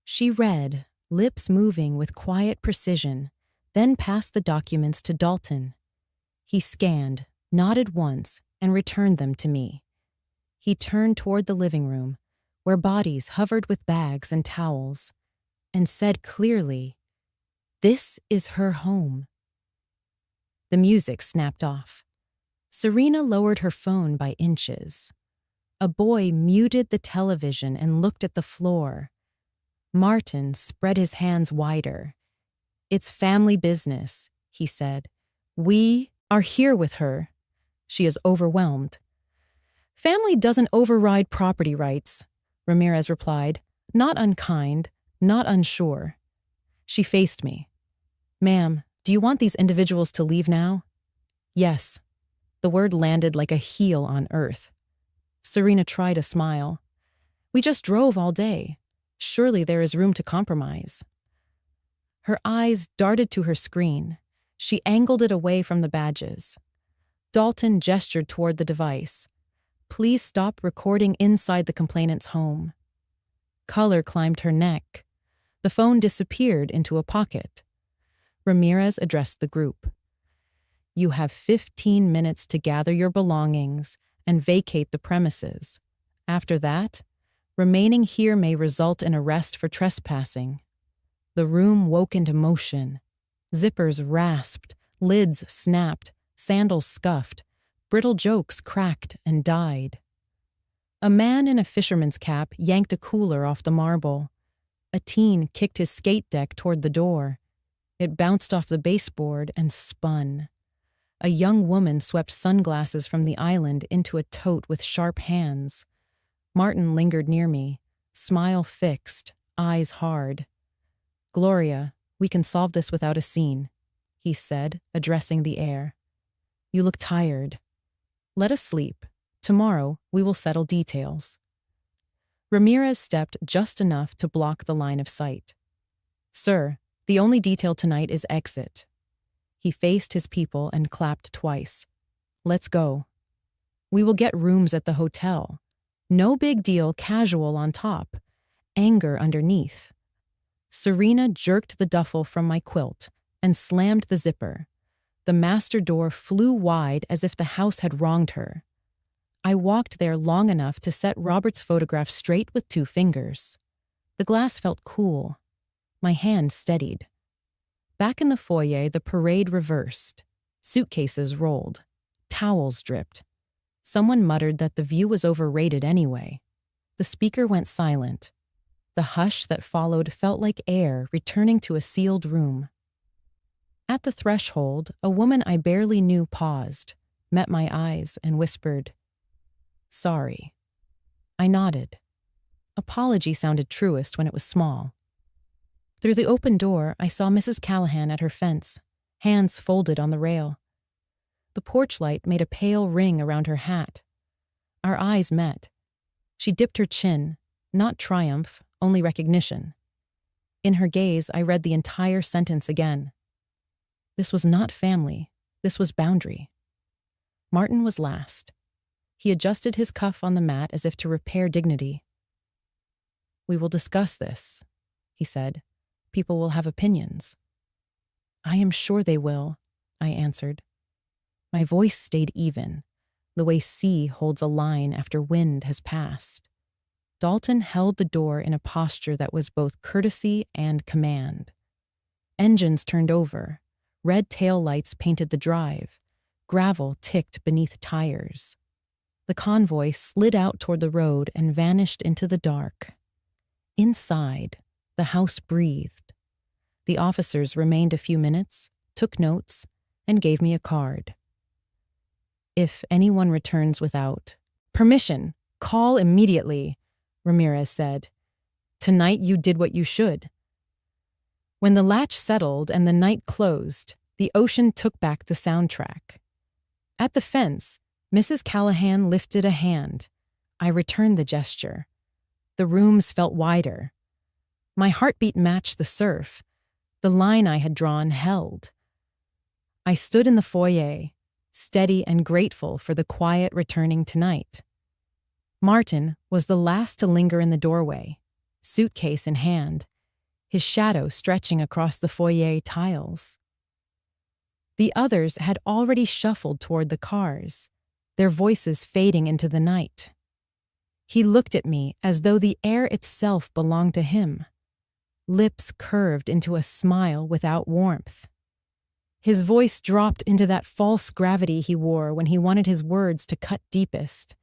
A: She read, lips moving with quiet precision, then passed the documents to Dalton. He scanned, nodded once, and returned them to me. He turned toward the living room, where bodies hovered with bags and towels, and said clearly, "This is her home." The music snapped off. Serena lowered her phone by inches. A boy muted the television and looked at the floor. Martin spread his hands wider. "It's family business," he said. "We are here with her. She is overwhelmed." "Family doesn't override property rights," Ramirez replied, not unkind, not unsure. She faced me. "Ma'am, do you want these individuals to leave now?" "Yes." The word landed like a heel on earth. Serena tried a smile. "We just drove all day. Surely there is room to compromise." Her eyes darted to her screen. She angled it away from the badges. Dalton gestured toward the device. "Please stop recording inside the complainant's home." Color climbed her neck. The phone disappeared into a pocket. Ramirez addressed the group. "You have 15 minutes to gather your belongings and vacate the premises. After that, remaining here may result in arrest for trespassing." The room woke into motion. Zippers rasped, lids snapped, sandals scuffed, brittle jokes cracked and died. A man in a fisherman's cap yanked a cooler off the marble. A teen kicked his skate deck toward the door. It bounced off the baseboard and spun. A young woman swept sunglasses from the island into a tote with sharp hands. Martin lingered near me, smile fixed, eyes hard. "Gloria, we can solve this without a scene," he said, addressing the air. "You look tired. Let us sleep. Tomorrow we will settle details." Ramirez stepped just enough to block the line of sight. "Sir, the only detail tonight is exit." He faced his people and clapped twice. "Let's go. We will get rooms at the hotel. No big deal, casual on top. Anger underneath." Serena jerked the duffel from my quilt and slammed the zipper. The master door flew wide as if the house had wronged her. I walked there long enough to set Robert's photograph straight with 2 fingers. The glass felt cool. My hand steadied. Back in the foyer, the parade reversed. Suitcases rolled. Towels dripped. Someone muttered that the view was overrated anyway. The speaker went silent. The hush that followed felt like air returning to a sealed room. At the threshold, a woman I barely knew paused, met my eyes, and whispered, "Sorry." I nodded. Apology sounded truest when it was small. Through the open door, I saw Mrs. Callahan at her fence, hands folded on the rail. The porch light made a pale ring around her hat. Our eyes met. She dipped her chin, not triumph, only recognition. In her gaze, I read the entire sentence again. This was not family. This was boundary. Martin was last. He adjusted his cuff on the mat as if to repair dignity. "We will discuss this," he said. "People will have opinions." "I am sure they will," I answered. My voice stayed even, the way sea holds a line after wind has passed. Dalton held the door in a posture that was both courtesy and command. Engines turned over, red tail lights painted the drive, gravel ticked beneath tires. The convoy slid out toward the road and vanished into the dark. Inside, the house breathed. The officers remained a few minutes, took notes, and gave me a card. "If anyone returns without permission, call immediately," Ramirez said. "Tonight you did what you should." When the latch settled and the night closed, the ocean took back the soundtrack. At the fence, Mrs. Callahan lifted a hand. I returned the gesture. The rooms felt wider. My heartbeat matched the surf. The line I had drawn held. I stood in the foyer, steady and grateful for the quiet returning tonight. Martin was the last to linger in the doorway, suitcase in hand, his shadow stretching across the foyer tiles. The others had already shuffled toward the cars, their voices fading into the night. He looked at me as though the air itself belonged to him. Lips curved into a smile without warmth. His voice dropped into that false gravity he wore when he wanted his words to cut deepest.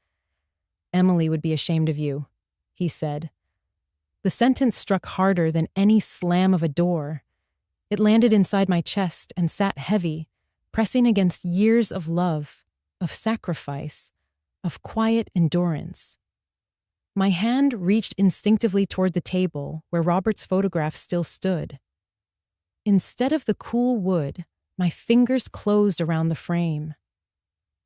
A: "Emily would be ashamed of you," he said. The sentence struck harder than any slam of a door. It landed inside my chest and sat heavy, pressing against years of love, of sacrifice, of quiet endurance. My hand reached instinctively toward the table where Robert's photograph still stood. Instead of the cool wood, my fingers closed around the frame.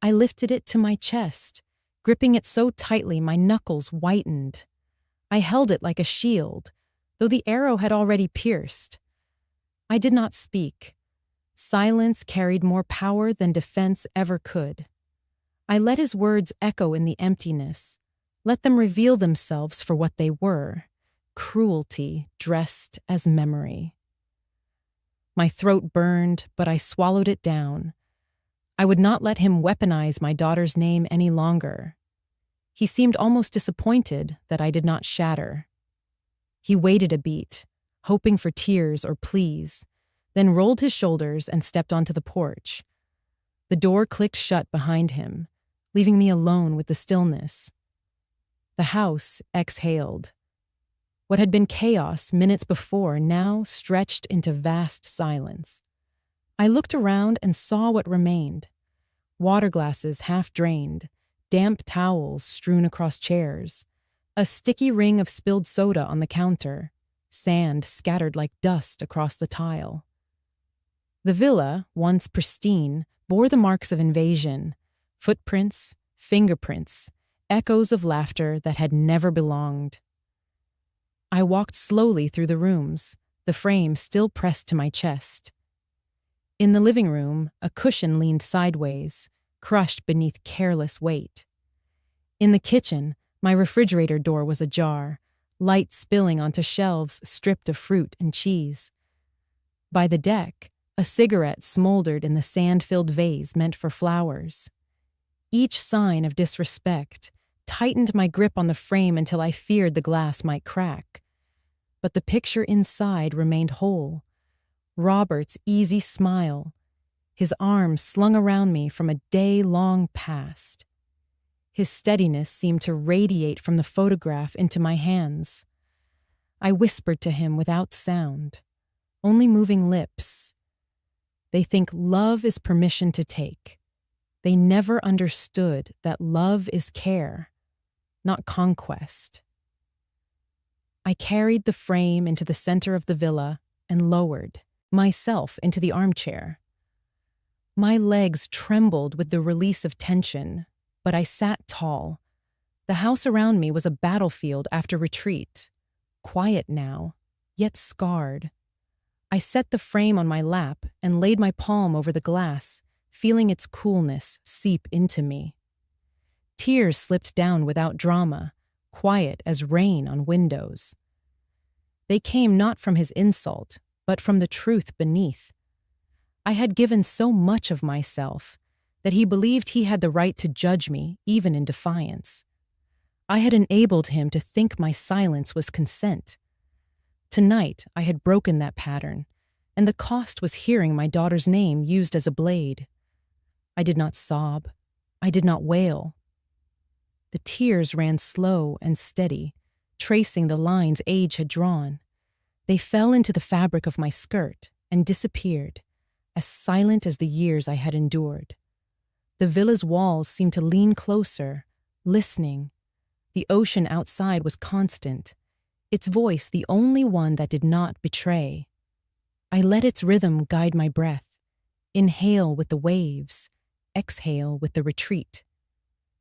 A: I lifted it to my chest, gripping it so tightly my knuckles whitened. I held it like a shield, though the arrow had already pierced. I did not speak. Silence carried more power than defense ever could. I let his words echo in the emptiness, let them reveal themselves for what they were, cruelty dressed as memory. My throat burned, but I swallowed it down. I would not let him weaponize my daughter's name any longer. He seemed almost disappointed that I did not shatter. He waited a beat, hoping for tears or pleas, then rolled his shoulders and stepped onto the porch. The door clicked shut behind him, leaving me alone with the stillness. The house exhaled. What had been chaos minutes before now stretched into vast silence. I looked around and saw what remained. Water glasses half drained, damp towels strewn across chairs, a sticky ring of spilled soda on the counter, sand scattered like dust across the tile. The villa, once pristine, bore the marks of invasion, footprints, fingerprints, echoes of laughter that had never belonged. I walked slowly through the rooms, the frame still pressed to my chest. In the living room, a cushion leaned sideways, crushed beneath careless weight. In the kitchen, my refrigerator door was ajar, light spilling onto shelves stripped of fruit and cheese. By the deck, a cigarette smoldered in the sand-filled vase meant for flowers. Each sign of disrespect tightened my grip on the frame until I feared the glass might crack. But the picture inside remained whole. Robert's easy smile, his arms slung around me from a day-long past. His steadiness seemed to radiate from the photograph into my hands. I whispered to him without sound, only moving lips. They think love is permission to take. They never understood that love is care, not conquest. I carried the frame into the center of the villa and lowered myself into the armchair. My legs trembled with the release of tension, but I sat tall. The house around me was a battlefield after retreat, quiet now, yet scarred. I set the frame on my lap and laid my palm over the glass, feeling its coolness seep into me. tears slipped down without drama, quiet as rain on windows. They came not from his insult, but from the truth beneath. I had given so much of myself that he believed he had the right to judge me, even in defiance. I had enabled him to think my silence was consent. Tonight, I had broken that pattern, and the cost was hearing my daughter's name used as a blade. I did not sob. I did not wail. The tears ran slow and steady, tracing the lines age had drawn. They fell into the fabric of my skirt and disappeared, as silent as the years I had endured. The villa's walls seemed to lean closer, listening. The ocean outside was constant, its voice the only one that did not betray. I let its rhythm guide my breath, inhale with the waves, exhale with the retreat.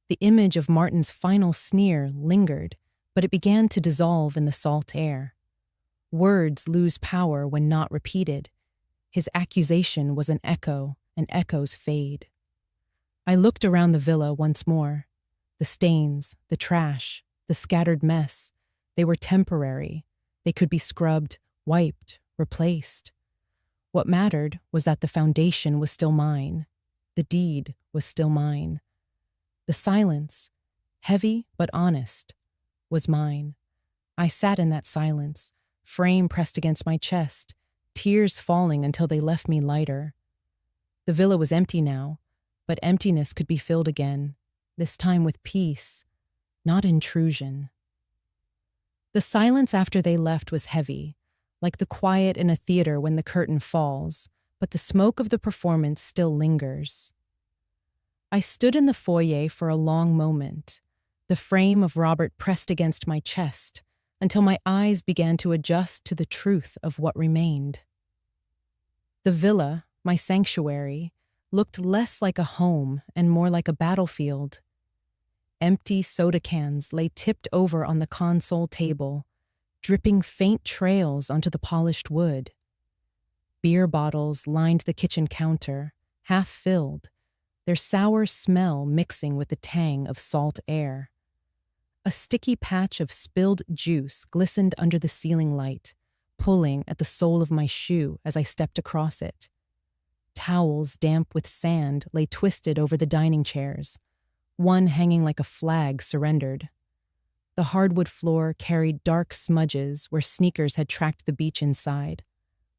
A: The image of Martin's final sneer lingered, but it began to dissolve in the salt air. Words lose power when not repeated. His accusation was an echo, and echoes fade. I looked around the villa once more. The stains, the trash, the scattered mess, they were temporary. They could be scrubbed, wiped, replaced. What mattered was that the foundation was still mine. The deed was still mine. The silence, heavy but honest, was mine. I sat in that silence, frame pressed against my chest, tears falling until they left me lighter. The villa was empty now, but emptiness could be filled again, this time with peace, not intrusion. The silence after they left was heavy, like the quiet in a theater when the curtain falls, but the smoke of the performance still lingers. I stood in the foyer for a long moment, the frame of Robert pressed against my chest, until my eyes began to adjust to the truth of what remained. The villa, my sanctuary, looked less like a home and more like a battlefield. Empty soda cans lay tipped over on the console table, dripping faint trails onto the polished wood. Beer bottles lined the kitchen counter, half filled, their sour smell mixing with the tang of salt air. A sticky patch of spilled juice glistened under the ceiling light, pulling at the sole of my shoe as I stepped across it. Towels damp with sand lay twisted over the dining chairs, one hanging like a flag surrendered. The hardwood floor carried dark smudges where sneakers had tracked the beach inside,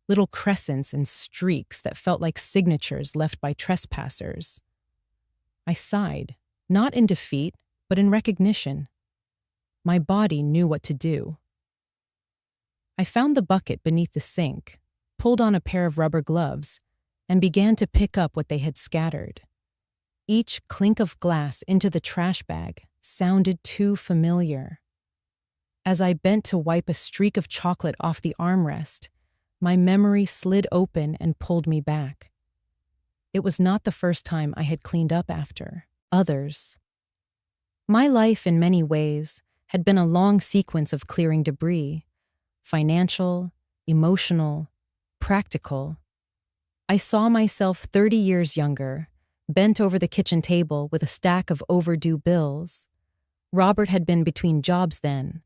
A: little crescents and streaks that felt like signatures left by trespassers. I sighed, not in defeat, but in recognition. My body knew what to do. I found the bucket beneath the sink, pulled on a pair of rubber gloves, and began to pick up what they had scattered. Each clink of glass into the trash bag sounded too familiar. As I bent to wipe a streak of chocolate off the armrest, my memory slid open and pulled me back. It was not the first time I had cleaned up after others. My life, in many ways, had been a long sequence of clearing debris, financial, emotional, practical. I saw myself 30 years younger, bent over the kitchen table with a stack of overdue bills. Robert had been between jobs then,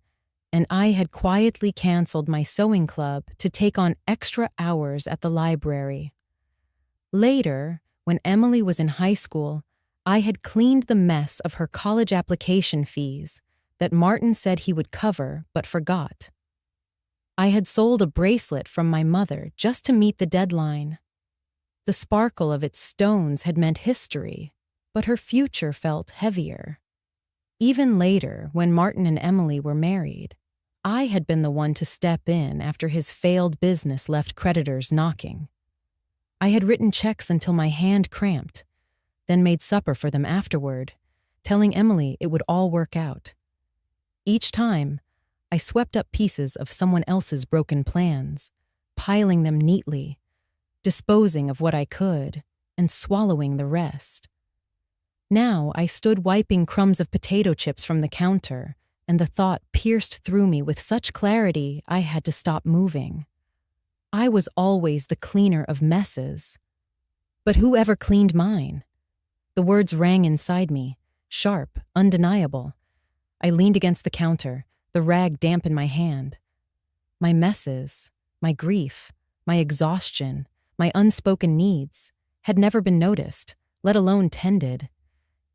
A: and I had quietly canceled my sewing club to take on extra hours at the library. Later, when Emily was in high school, I had cleaned the mess of her college application fees that Martin said he would cover but forgot. I had sold a bracelet from my mother just to meet the deadline. The sparkle of its stones had meant history, but her future felt heavier. Even later, when Martin and Emily were married, I had been the one to step in after his failed business left creditors knocking. I had written checks until my hand cramped, then made supper for them afterward, telling Emily it would all work out. Each time, I swept up pieces of someone else's broken plans, piling them neatly, disposing of what I could, and swallowing the rest. Now I stood wiping crumbs of potato chips from the counter, and the thought pierced through me with such clarity I had to stop moving. I was always the cleaner of messes. But who ever cleaned mine? The words rang inside me, Sharp, undeniable. I leaned against the counter, the rag damp in my hand. My messes, my grief, my exhaustion, my unspoken needs had never been noticed, let alone tended.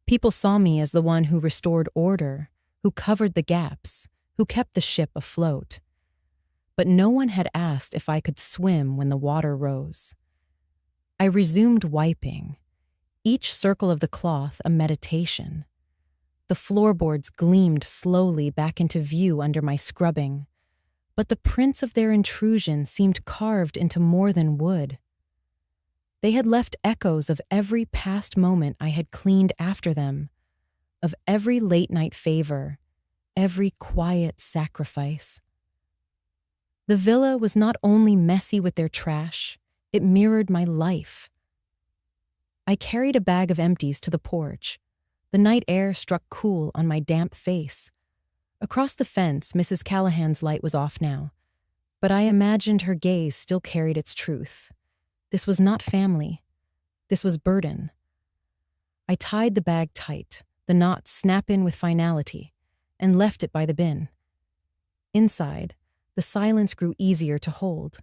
A: People saw me as the one who restored order, who covered the gaps, who kept the ship afloat. But no one had asked if I could swim when the water rose. I resumed wiping, each circle of the cloth a meditation. The floorboards gleamed slowly back into view under my scrubbing, but the prints of their intrusion seemed carved into more than wood. They had left echoes of every past moment I had cleaned after them, of every late-night favor, every quiet sacrifice. The villa was not only messy with their trash, it mirrored my life. I carried a bag of empties to the porch. The night air struck cool on my damp face. Across the fence, Mrs. Callahan's light was off now, but I imagined her gaze still carried its truth. This was not family. This was burden. I tied the bag tight, the knots snap in with finality, and left it by the bin. Inside, the silence grew easier to hold.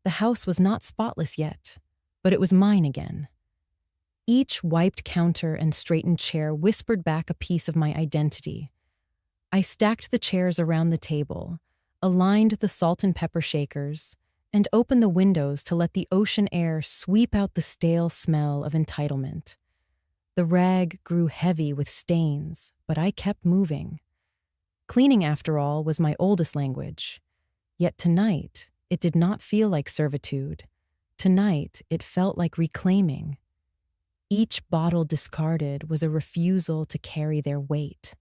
A: The house was not spotless yet, but it was mine again. Each wiped counter and straightened chair whispered back a piece of my identity. I stacked the chairs around the table, aligned the salt and pepper shakers, and opened the windows to let the ocean air sweep out the stale smell of entitlement. The rag grew heavy with stains, but I kept moving. Cleaning, after all, was my oldest language. Yet tonight, it did not feel like servitude. Tonight, it felt like reclaiming. Each bottle discarded was a refusal to carry their weight.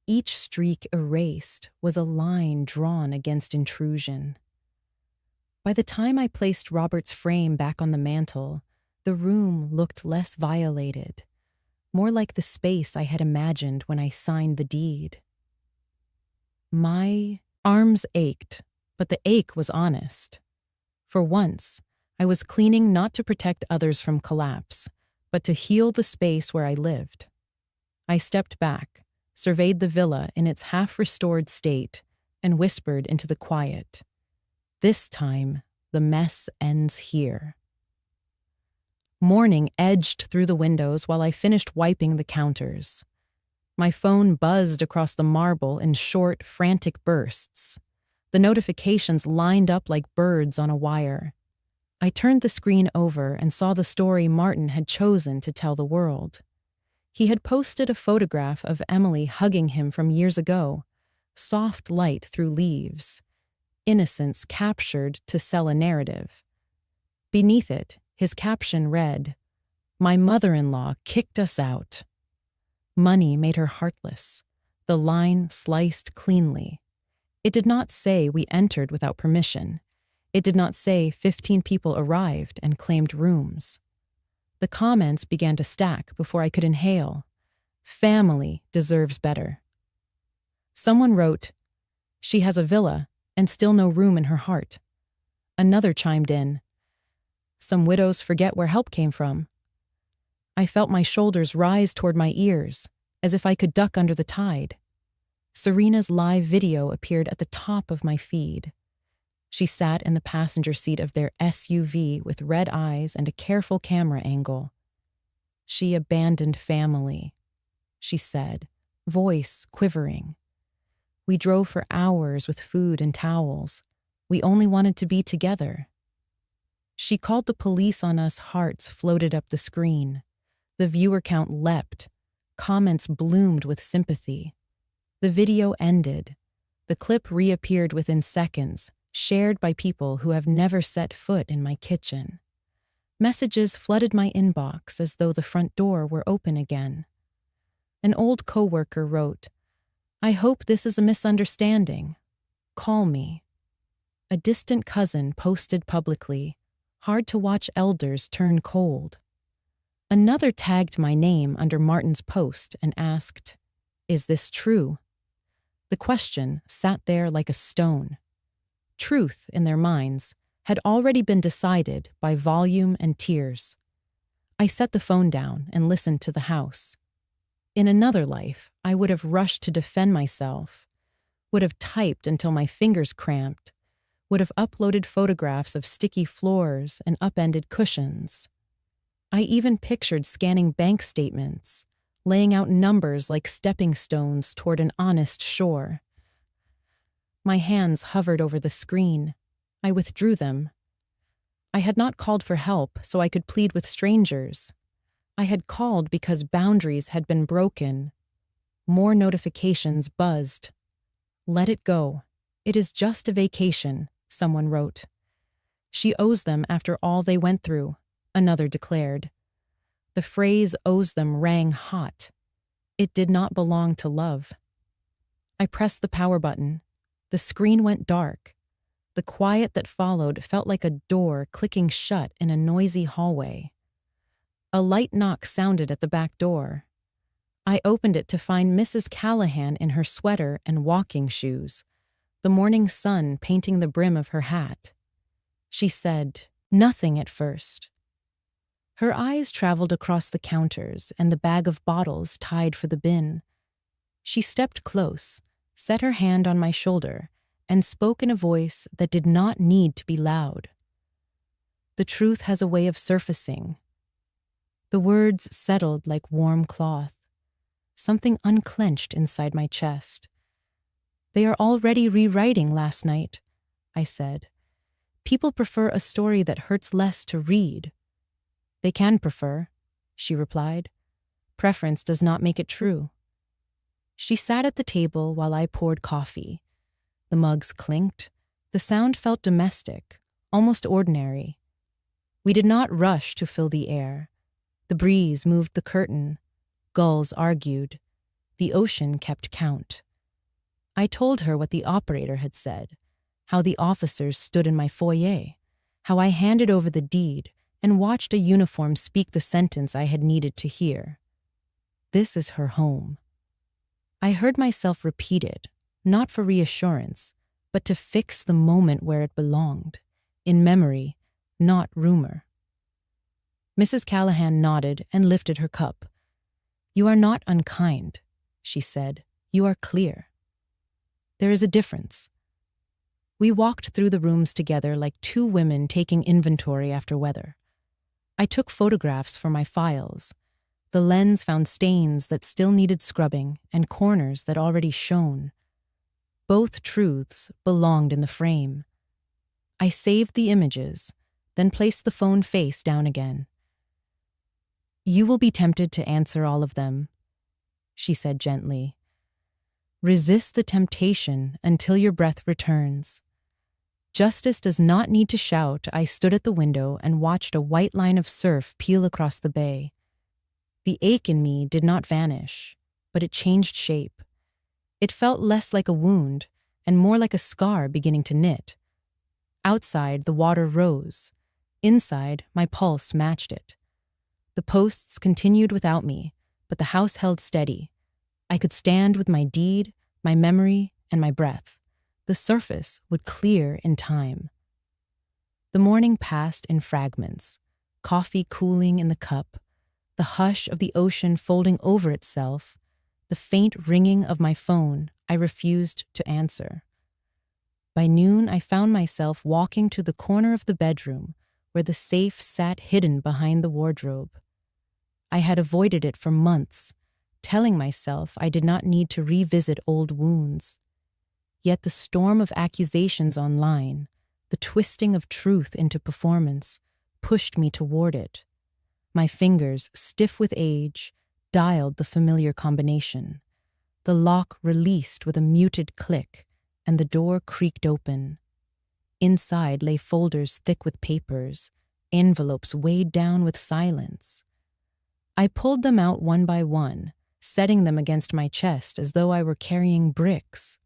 A: Each streak erased was a line drawn against intrusion. By the time I placed Robert's frame back on the mantel, the room looked less violated, more like the space I had imagined when I signed the deed. My arms ached, but the ache was honest. For once, I was cleaning not to protect others from collapse, but to heal the space where I lived. I stepped back, surveyed the villa in its half-restored state, and whispered into the quiet. This time, the mess ends here. Morning edged through the windows while I finished wiping the counters. My phone buzzed across the marble in short, frantic bursts. The notifications lined up like birds on a wire. I turned the screen over and saw the story Martin had chosen to tell the world. He had posted a photograph of Emily hugging him from years ago, soft light through leaves. Innocence captured to sell a narrative. Beneath it, his caption read, "My mother-in-law kicked us out." Money made her heartless. The line sliced cleanly. It did not say we entered without permission. It did not say 15 people arrived and claimed rooms. The comments began to stack before I could inhale. Family deserves better. Someone wrote, "She has a villa and still no room in her heart." Another chimed in, "Some widows forget where help came from." I felt my shoulders rise toward my ears, as if I could duck under the tide. Serena's live video appeared at the top of my feed. She sat in the passenger seat of their SUV with red eyes and a careful camera angle. "She abandoned family," she said, voice quivering. "We drove for hours with food and towels. We only wanted to be together." She called the police on us. Hearts floated up the screen. The viewer count leapt. Comments bloomed with sympathy. The video ended. The clip reappeared within seconds, shared by people who have never set foot in my kitchen. Messages flooded my inbox as though the front door were open again. An old coworker wrote, "I hope this is a misunderstanding. Call me." A distant cousin posted publicly, "Hard to watch elders turn cold." Another tagged my name under Martin's post and asked, "Is this true?" The question sat there like a stone. Truth, in their minds, had already been decided by volume and tears. I set the phone down and listened to the house. In another life, I would have rushed to defend myself, would have typed until my fingers cramped, would have uploaded photographs of sticky floors and upended cushions. I even pictured scanning bank statements, laying out numbers like stepping stones toward an honest shore. My hands hovered over the screen. I withdrew them. I had not called for help so I could plead with strangers. I had called because boundaries had been broken. More notifications buzzed. "Let it go. It is just a vacation," someone wrote. "She owes them after all they went through," another declared. The phrase "owes them" rang hot. It did not belong to love. I pressed the power button. The screen went dark. The quiet that followed felt like a door clicking shut in a noisy hallway. A light knock sounded at the back door. I opened it to find Mrs. Callahan in her sweater and walking shoes, the morning sun painting the brim of her hat. She said nothing at first. Her eyes traveled across the counters and the bag of bottles tied for the bin. She stepped close, set her hand on my shoulder, and spoke in a voice that did not need to be loud. "The truth has a way of surfacing." The words settled like warm cloth. Something unclenched inside my chest. "They are already rewriting last night," I said. "People prefer a story that hurts less to read." "They can prefer," she replied. "Preference does not make it true." She sat at the table while I poured coffee. The mugs clinked. The sound felt domestic, almost ordinary. We did not rush to fill the air. The breeze moved the curtain. Gulls argued. The ocean kept count. I told her what the operator had said, how the officers stood in my foyer, how I handed over the deed and watched a uniform speak the sentence I had needed to hear. "This is her home." I heard myself repeat it, not for reassurance, but to fix the moment where it belonged, in memory, not rumor. Mrs. Callahan nodded and lifted her cup. "You are not unkind," she said. "You are clear." There is a difference. We walked through the rooms together like two women taking inventory after weather. I took photographs for my files. The lens found stains that still needed scrubbing and corners that already shone. Both truths belonged in the frame. I saved the images, then placed the phone face down again. "You will be tempted to answer all of them," she said gently. "Resist the temptation until your breath returns." Justice does not need to shout. I stood at the window and watched a white line of surf peel across the bay. The ache in me did not vanish, but it changed shape. It felt less like a wound and more like a scar beginning to knit. Outside, the water rose. Inside, my pulse matched it. The posts continued without me, but the house held steady. I could stand with my deed, my memory, and my breath. The surface would clear in time. The morning passed in fragments, coffee cooling in the cup, the hush of the ocean folding over itself, the faint ringing of my phone I refused to answer. By noon, I found myself walking to the corner of the bedroom where the safe sat hidden behind the wardrobe. I had avoided it for months, telling myself I did not need to revisit old wounds. Yet the storm of accusations online, the twisting of truth into performance, pushed me toward it. My fingers, stiff with age, dialed the familiar combination. The lock released with a muted click, and the door creaked open. Inside lay folders thick with papers, envelopes weighed down with silence. I pulled them out one by one, setting them against my chest as though I were carrying bricks.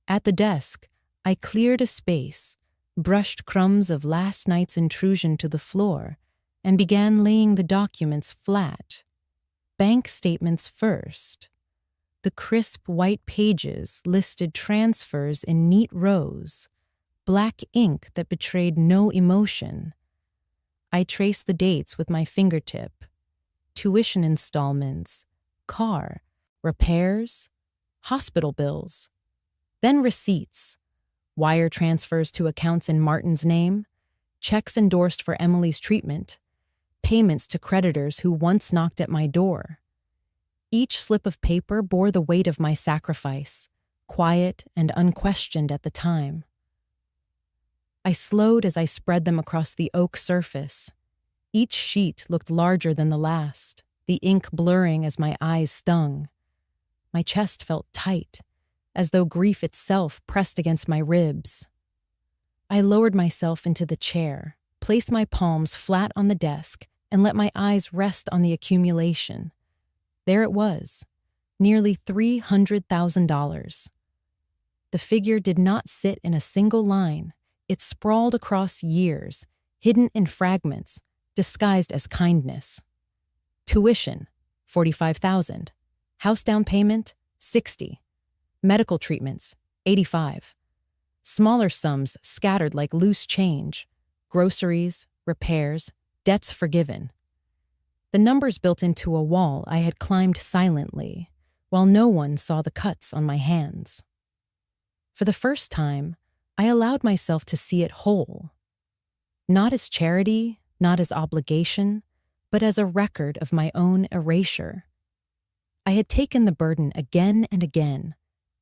A: At the desk, I cleared a space, brushed crumbs of last night's intrusion to the floor, and began laying the documents flat. Bank statements first. The crisp white pages listed transfers in neat rows, black ink that betrayed no emotion. I traced the dates with my fingertip. Tuition installments, car, repairs, hospital bills, then receipts, wire transfers to accounts in Martin's name, checks endorsed for Emily's treatment, payments to creditors who once knocked at my door. Each slip of paper bore the weight of my sacrifice, quiet and unquestioned at the time. I slowed as I spread them across the oak surface. Each sheet looked larger than the last, the ink blurring as my eyes stung. My chest felt tight, as though grief itself pressed against my ribs. I lowered myself into the chair, placed my palms flat on the desk, and let my eyes rest on the accumulation. There it was, nearly $300,000. The figure did not sit in a single line. It sprawled across years, hidden in fragments, disguised as kindness. Tuition, $45,000. House down payment, $60,000. Medical treatments, $85,000. Smaller sums scattered like loose change. Groceries, repairs, debts forgiven. The numbers built into a wall I had climbed silently, while no one saw the cuts on my hands. For the first time, I allowed myself to see it whole. Not as charity, not as obligation, but as a record of my own erasure. I had taken the burden again and again,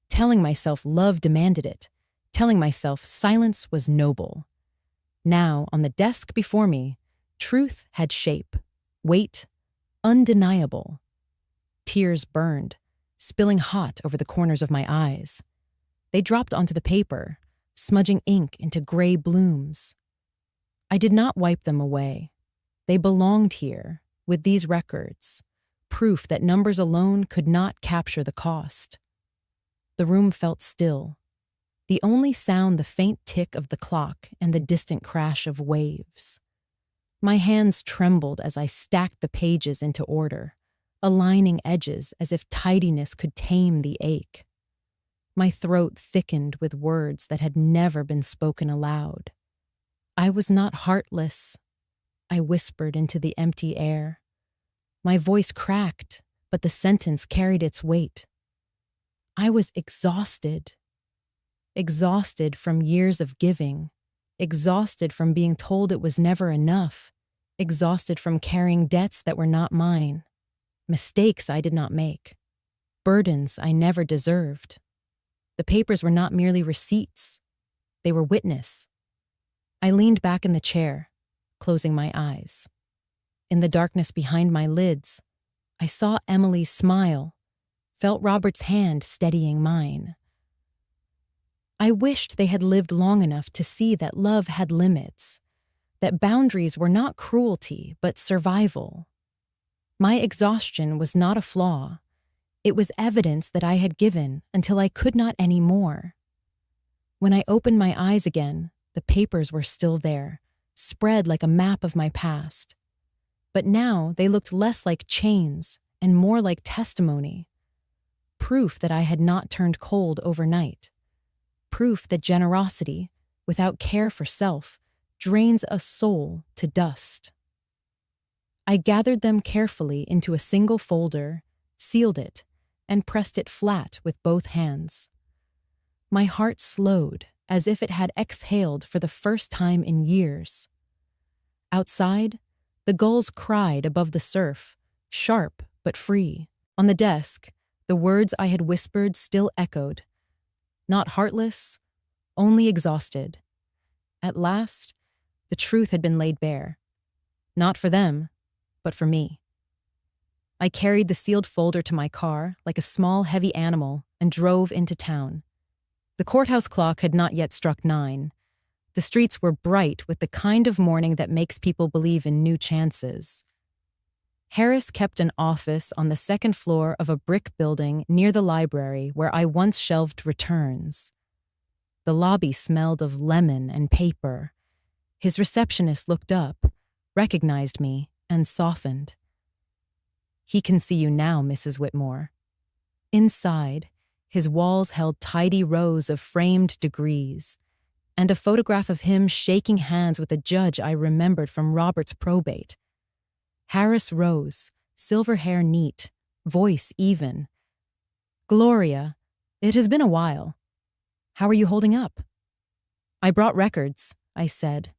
A: telling myself love demanded it, telling myself silence was noble. Now, on the desk before me, truth had shape, weight, undeniable. Tears burned, spilling hot over the corners of my eyes. They dropped onto the paper, smudging ink into gray blooms. I did not wipe them away. They belonged here, with these records, proof that numbers alone could not capture the cost. The room felt still. The only sound the faint tick of the clock and the distant crash of waves. My hands trembled as I stacked the pages into order, aligning edges as if tidiness could tame the ache. My throat thickened with words that had never been spoken aloud. I was not heartless, I whispered into the empty air. My voice cracked, but the sentence carried its weight. I was exhausted. Exhausted from years of giving, exhausted from being told it was never enough, exhausted from carrying debts that were not mine, mistakes I did not make, burdens I never deserved. The papers were not merely receipts, they were witness. I leaned back in the chair, closing my eyes. In the darkness behind my lids, I saw Emily's smile, felt Robert's hand steadying mine. I wished they had lived long enough to see that love had limits, that boundaries were not cruelty, but survival. My exhaustion was not a flaw. It was evidence that I had given until I could not anymore. When I opened my eyes again, the papers were still there, spread like a map of my past. But now they looked less like chains and more like testimony. Proof that I had not turned cold overnight. Proof that generosity, without care for self, drains a soul to dust. I gathered them carefully into a single folder, sealed it, and pressed it flat with both hands. My heart slowed, as if it had exhaled for the first time in years. Outside, the gulls cried above the surf, sharp but free. On the desk, the words I had whispered still echoed. Not heartless, only exhausted. At last, the truth had been laid bare. Not for them, but for me. I carried the sealed folder to my car like a small, heavy animal and drove into town. The courthouse clock had not yet struck 9. The streets were bright with the kind of morning that makes people believe in new chances. Harris kept an office on the second floor of a brick building near the library where I once shelved returns. The lobby smelled of lemon and paper. His receptionist looked up, recognized me, and softened. "He can see you now, Mrs. Whitmore." Inside, his walls held tidy rows of framed degrees, and a photograph of him shaking hands with a judge I remembered from Robert's probate. Harris rose, silver hair neat, voice even. "Gloria, it has been a while. How are you holding up?" "I brought records," I said.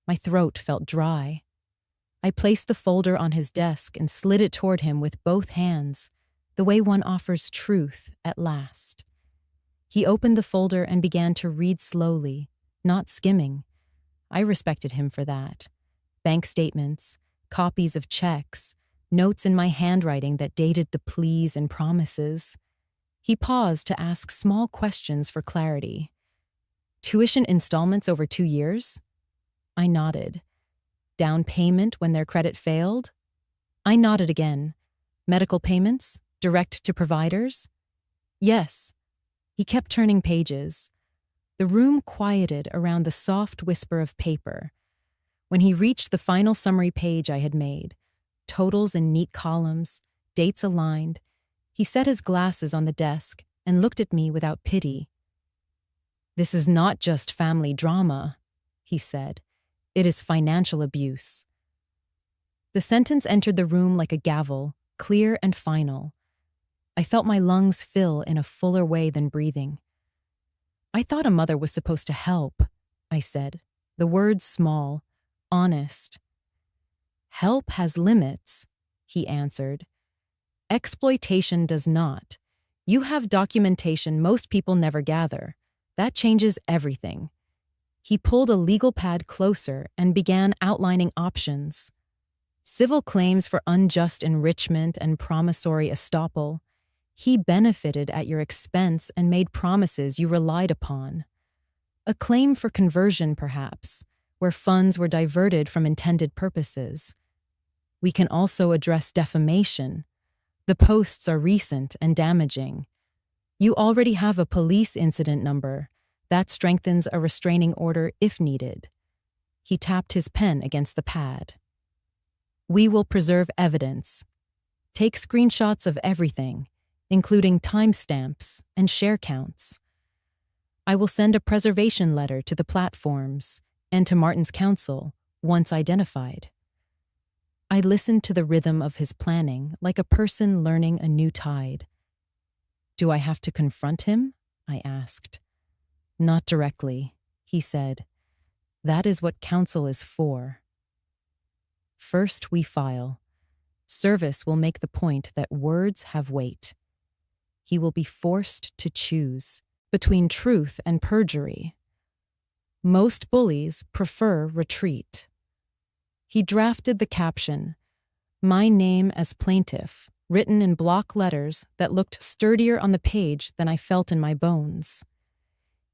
A: My throat felt dry. I placed the folder on his desk and slid it toward him with both hands, the way one offers truth at last. He opened the folder and began to read slowly, not skimming. I respected him for that. Bank statements, copies of checks, notes in my handwriting that dated the pleas and promises. He paused to ask small questions for clarity. "Tuition installments over 2 years?" I nodded. "Down payment when their credit failed?" I nodded again. "Medical payments? Direct to providers?" "Yes." He kept turning pages. The room quieted around the soft whisper of paper. When he reached the final summary page I had made, totals in neat columns, dates aligned, he set his glasses on the desk and looked at me without pity. "This is not just family drama," he said. "It is financial abuse." The sentence entered the room like a gavel, clear and final. I felt my lungs fill in a fuller way than breathing. "I thought a mother was supposed to help," I said, the words small, honest. "Help has limits," he answered. "Exploitation does not. You have documentation most people never gather. That changes everything." He pulled a legal pad closer and began outlining options. Civil claims for unjust enrichment and promissory estoppel. He benefited at your expense and made promises you relied upon. A claim for conversion, perhaps, where funds were diverted from intended purposes. We can also address defamation. The posts are recent and damaging. You already have a police incident number. That strengthens a restraining order if needed. He tapped his pen against the pad. "We will preserve evidence. Take screenshots of everything, including timestamps and share counts. I will send a preservation letter to the platforms and to Martin's counsel, once identified." I listened to the rhythm of his planning like a person learning a new tide. "Do I have to confront him?" I asked. "Not directly," he said. "That is what counsel is for. First we file. Service will make the point that words have weight. He will be forced to choose between truth and perjury. Most bullies prefer retreat." He drafted the caption, my name as plaintiff, written in block letters that looked sturdier on the page than I felt in my bones.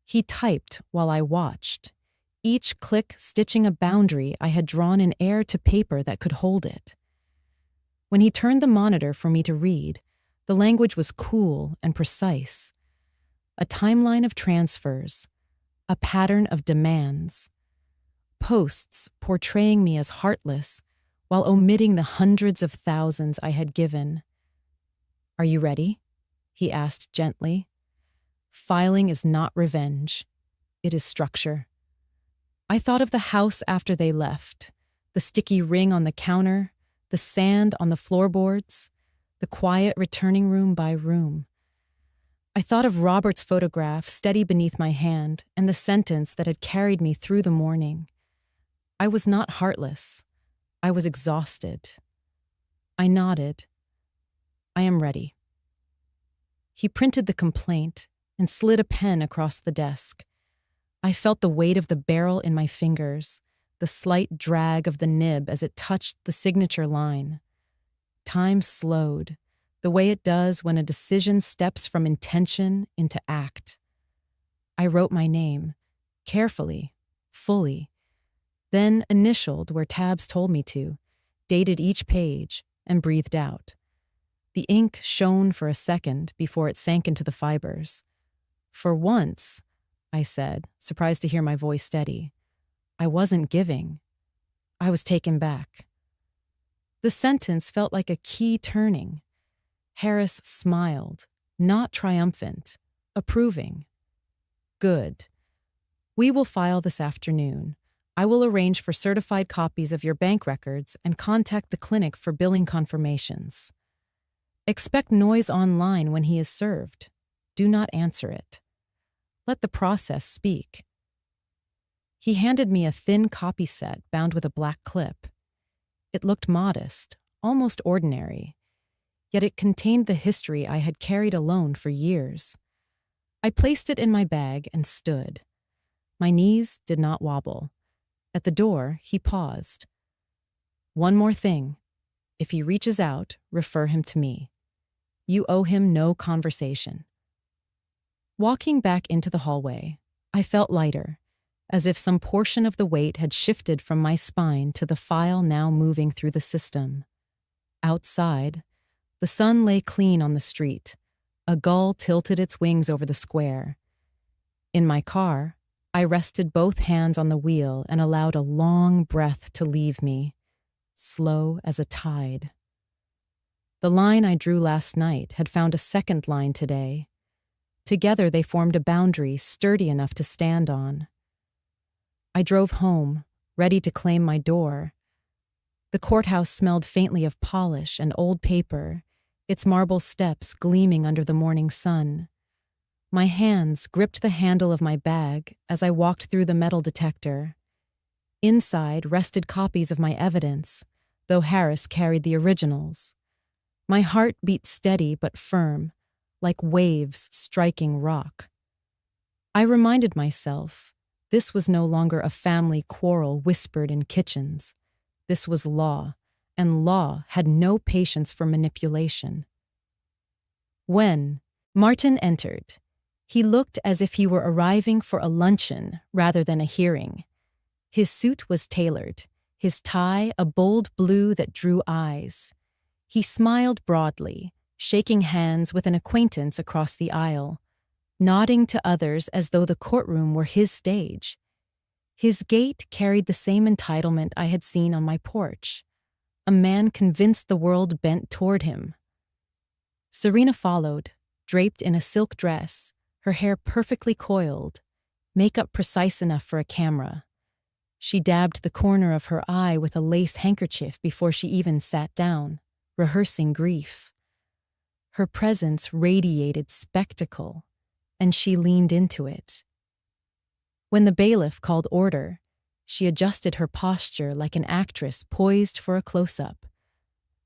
A: He typed while I watched, each click stitching a boundary I had drawn in air to paper that could hold it. When he turned the monitor for me to read, the language was cool and precise. A timeline of transfers, a pattern of demands. Posts portraying me as heartless while omitting the hundreds of thousands I had given. "Are you ready?" he asked gently. "Filing is not revenge. It is structure." I thought of the house after they left, the sticky ring on the counter, the sand on the floorboards, the quiet returning room by room. I thought of Robert's photograph steady beneath my hand and the sentence that had carried me through the morning. I was not heartless. I was exhausted. I nodded. "I am ready." He printed the complaint and slid a pen across the desk. I felt the weight of the barrel in my fingers, the slight drag of the nib as it touched the signature line. Time slowed, the way it does when a decision steps from intention into act. I wrote my name, carefully, fully, then initialed where tabs told me to, dated each page, and breathed out. The ink shone for a second before it sank into the fibers. "For once," I said, surprised to hear my voice steady, "I wasn't giving. I was taken back." The sentence felt like a key turning. Harris smiled, not triumphant, approving. "Good. We will file this afternoon. I will arrange for certified copies of your bank records and contact the clinic for billing confirmations." Expect noise online when he is served. Do not answer it. Let the process speak. He handed me a thin copy set bound with a black clip. It looked modest, almost ordinary, yet it contained the history I had carried alone for years. I placed it in my bag and stood. My knees did not wobble. At the door, he paused. One more thing. If he reaches out, refer him to me. You owe him no conversation. Walking back into the hallway, I felt lighter, as if some portion of the weight had shifted from my spine to the file now moving through the system. Outside, the sun lay clean on the street. A gull tilted its wings over the square. In my car, I rested both hands on the wheel and allowed a long breath to leave me, slow as a tide. The line I drew last night had found a second line today. Together they formed a boundary sturdy enough to stand on. I drove home, ready to claim my door. The courthouse smelled faintly of polish and old paper, its marble steps gleaming under the morning sun. My hands gripped the handle of my bag as I walked through the metal detector. Inside rested copies of my evidence, though Harris carried the originals. My heart beat steady but firm, like waves striking rock. I reminded myself, this was no longer a family quarrel whispered in kitchens. This was law, and law had no patience for manipulation. When Martin entered, he looked as if he were arriving for a luncheon rather than a hearing. His suit was tailored, his tie a bold blue that drew eyes. He smiled broadly, shaking hands with an acquaintance across the aisle, nodding to others as though the courtroom were his stage. His gait carried the same entitlement I had seen on my porch, a man convinced the world bent toward him. Serena followed, draped in a silk dress, her hair perfectly coiled, makeup precise enough for a camera. She dabbed the corner of her eye with a lace handkerchief before she even sat down, rehearsing grief. Her presence radiated spectacle, and she leaned into it. When the bailiff called order, she adjusted her posture like an actress poised for a close-up.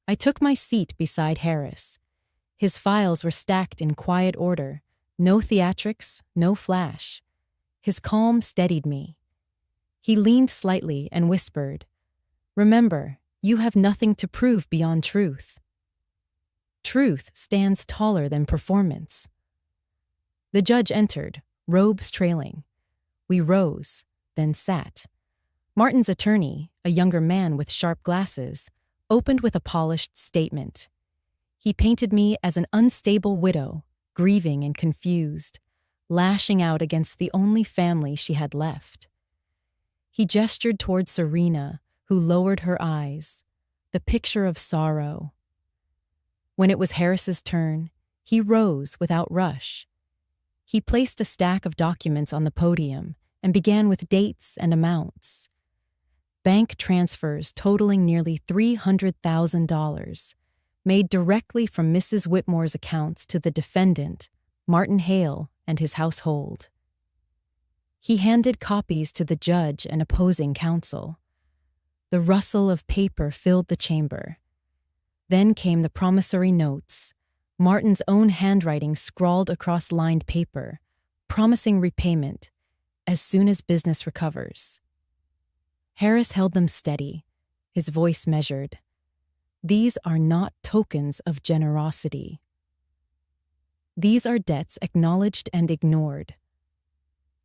A: I took my seat beside Harris. His files were stacked in quiet order, no theatrics, no flash. His calm steadied me. He leaned slightly and whispered, "Remember, you have nothing to prove beyond truth. Truth stands taller than performance." The judge entered, robes trailing. We rose, then sat. Martin's attorney, a younger man with sharp glasses, opened with a polished statement. He painted me as an unstable widow, grieving and confused, lashing out against the only family she had left. He gestured toward Serena, who lowered her eyes, the picture of sorrow. When it was Harris's turn, he rose without rush. He placed a stack of documents on the podium and began with dates and amounts. Bank transfers totaling nearly $300,000, made directly from Mrs. Whitmore's accounts to the defendant, Martin Hale, and his household. He handed copies to the judge and opposing counsel. The rustle of paper filled the chamber. Then came the promissory notes, Martin's own handwriting scrawled across lined paper, promising repayment as soon as business recovers. Harris held them steady, his voice measured. These are not tokens of generosity. These are debts acknowledged and ignored.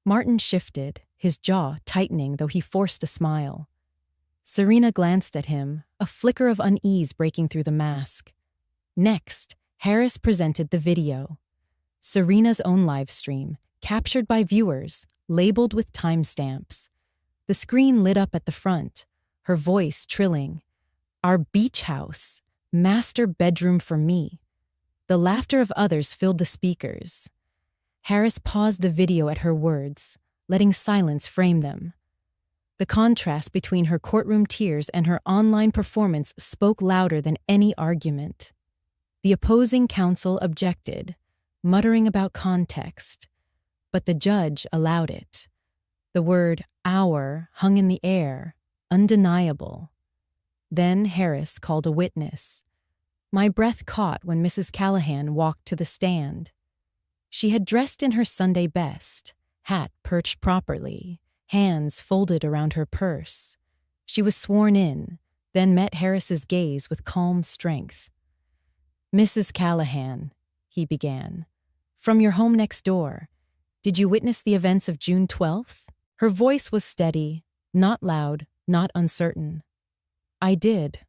A: Martin shifted, his jaw tightening though he forced a smile. Serena glanced at him, a flicker of unease breaking through the mask. Next, Harris presented the video. Serena's own live stream, captured by viewers, labeled with timestamps. The screen lit up at the front, her voice trilling, "Our beach house, master bedroom for me." The laughter of others filled the speakers. Harris paused the video at her words, letting silence frame them. The contrast between her courtroom tears and her online performance spoke louder than any argument. The opposing counsel objected, muttering about context, but the judge allowed it. The word "our" hung in the air, undeniable. Then Harris called a witness. My breath caught when Mrs. Callahan walked to the stand. She had dressed in her Sunday best, hat perched properly, hands folded around her purse. She was sworn in, then met Harris's gaze with calm strength. "Mrs. Callahan," he began, "from your home next door, did you witness the events of June 12th? Her voice was steady, not loud, not uncertain. "I did.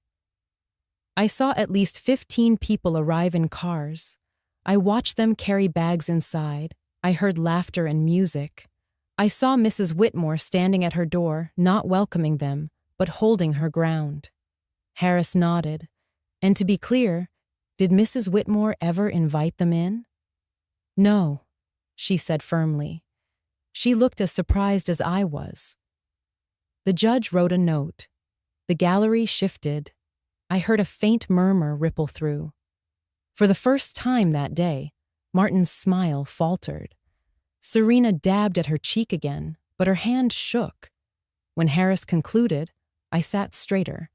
A: I saw at least 15 people arrive in cars. I watched them carry bags inside. I heard laughter and music. I saw Mrs. Whitmore standing at her door, not welcoming them, but holding her ground." Harris nodded. "And to be clear, did Mrs. Whitmore ever invite them in?" "No," she said firmly. She looked as surprised as I was. The judge wrote a note. The gallery shifted. I heard a faint murmur ripple through. For the first time that day, Martin's smile faltered. Serena dabbed at her cheek again, but her hand shook. When Harris concluded, I sat straighter,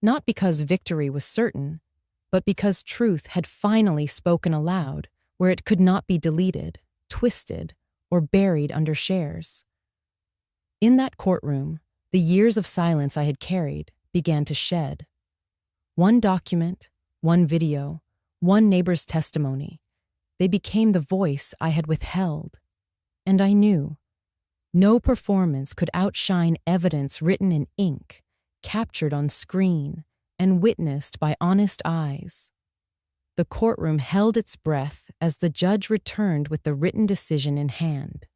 A: not because victory was certain, but because truth had finally spoken aloud, where it could not be deleted, twisted, or buried under shares. In that courtroom, the years of silence I had carried began to shed. One document, one video, one neighbor's testimony, they became the voice I had withheld. And I knew no performance could outshine evidence written in ink, captured on screen, and witnessed by honest eyes. The courtroom held its breath as the judge returned with the written decision in hand.